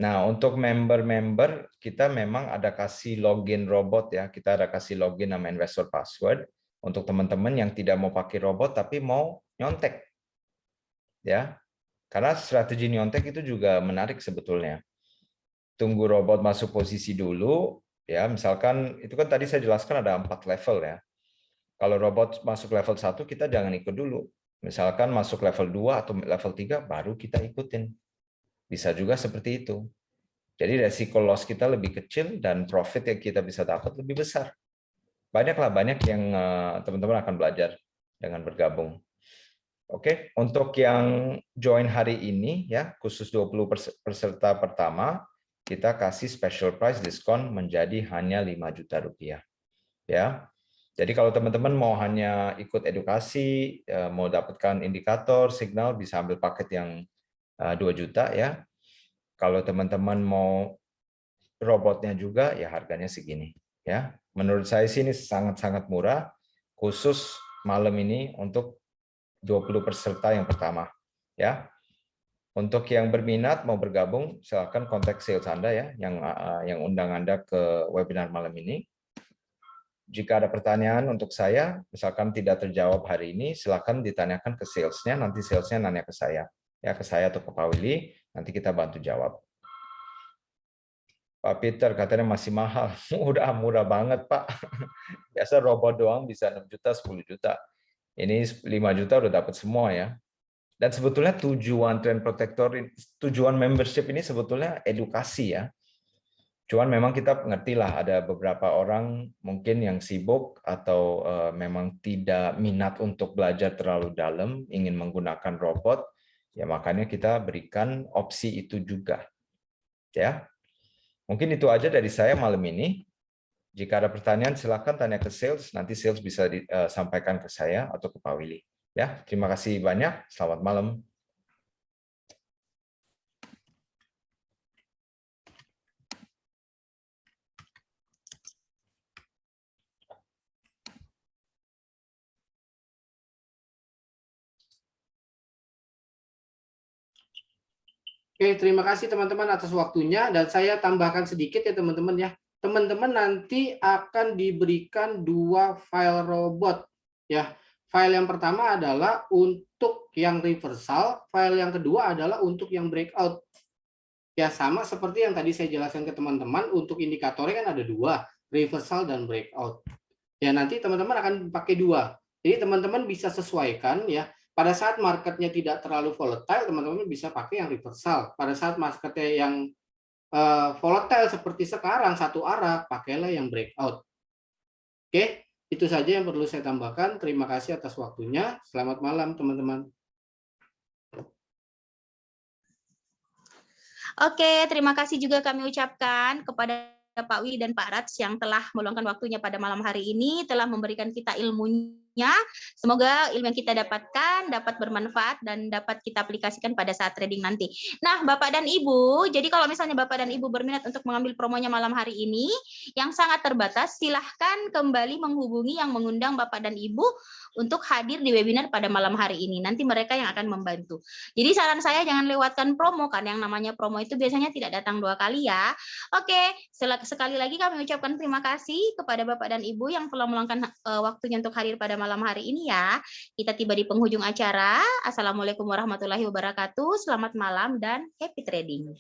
Nah, untuk member-member, kita memang ada kasih login robot ya. Kita ada kasih login nama investor password untuk teman-teman yang tidak mau pakai robot tapi mau nyontek. Ya. Karena strategi nyontek itu juga menarik sebetulnya. Tunggu robot masuk posisi dulu, ya. Misalkan itu kan tadi saya jelaskan ada 4 level ya. Kalau robot masuk level 1 kita jangan ikut dulu. Misalkan masuk level 2 atau level 3 baru kita ikutin. Bisa juga seperti itu. Jadi resiko loss kita lebih kecil dan profit yang kita bisa dapat lebih besar. Banyak yang teman-teman akan belajar dengan bergabung. Oke, untuk yang join hari ini ya, khusus 20 peserta pertama, kita kasih special price diskon menjadi hanya 5 juta rupiah. Ya. Jadi kalau teman-teman mau hanya ikut edukasi, mau dapatkan indikator, signal, bisa ambil paket yang 2 juta ya. Kalau teman-teman mau robotnya juga, ya harganya segini. Ya, menurut saya sih ini sangat-sangat murah, khusus malam ini untuk 20 peserta yang pertama. Ya, untuk yang berminat mau bergabung, silakan kontak sales Anda ya, yang undang Anda ke webinar malam ini. Jika ada pertanyaan untuk saya, misalkan tidak terjawab hari ini, silakan ditanyakan ke salesnya, nanti salesnya nanya ke saya. Ya, ke saya atau ke Pak Willy, nanti kita bantu jawab. Pak Peter katanya masih mahal. Udah murah banget, Pak. Biasa robot doang bisa 6 juta, 10 juta. Ini 5 juta udah dapat semua ya. Dan sebetulnya tujuan Trend Protector, tujuan membership ini sebetulnya edukasi ya. Cuman memang kita ngertilah ada beberapa orang mungkin yang sibuk atau memang tidak minat untuk belajar terlalu dalam, ingin menggunakan robot, ya makanya kita berikan opsi itu juga. Ya. Mungkin itu aja dari saya malam ini. Jika ada pertanyaan silakan tanya ke sales, nanti sales bisa disampaikan ke saya atau ke Pak Willy. Ya, terima kasih banyak. Selamat malam. Oke, terima kasih teman-teman atas waktunya, dan saya tambahkan sedikit ya teman-teman ya. Teman-teman nanti akan diberikan 2 file robot ya. File yang pertama adalah untuk yang reversal, file yang kedua adalah untuk yang breakout. Ya sama seperti yang tadi saya jelaskan ke teman-teman, untuk indikatornya kan ada 2, reversal dan breakout. Ya nanti teman-teman akan pakai 2. Jadi teman-teman bisa sesuaikan ya. Pada saat marketnya tidak terlalu volatile, teman-teman bisa pakai yang reversal. Pada saat marketnya yang volatile seperti sekarang, satu arah, pakailah yang breakout. Oke, itu saja yang perlu saya tambahkan. Terima kasih atas waktunya. Selamat malam, teman-teman. Oke, terima kasih juga kami ucapkan kepada Pak Wi dan Pak Rats yang telah meluangkan waktunya pada malam hari ini, telah memberikan kita ilmunya. Semoga ilmu yang kita dapatkan dapat bermanfaat dan dapat kita aplikasikan pada saat trading nanti. Nah, Bapak dan Ibu, jadi kalau misalnya Bapak dan Ibu berminat untuk mengambil promonya malam hari ini, yang sangat terbatas, silahkan kembali menghubungi yang mengundang Bapak dan Ibu untuk hadir di webinar pada malam hari ini. Nanti mereka yang akan membantu. Jadi saran saya jangan lewatkan promo, kan yang namanya promo itu biasanya tidak datang 2 kali ya. Oke, sekali lagi kami ucapkan terima kasih kepada Bapak dan Ibu yang telah meluangkan waktunya untuk hadir pada malam hari ini ya. Kita tiba di penghujung acara. Assalamualaikum warahmatullahi wabarakatuh. Selamat malam dan happy trading.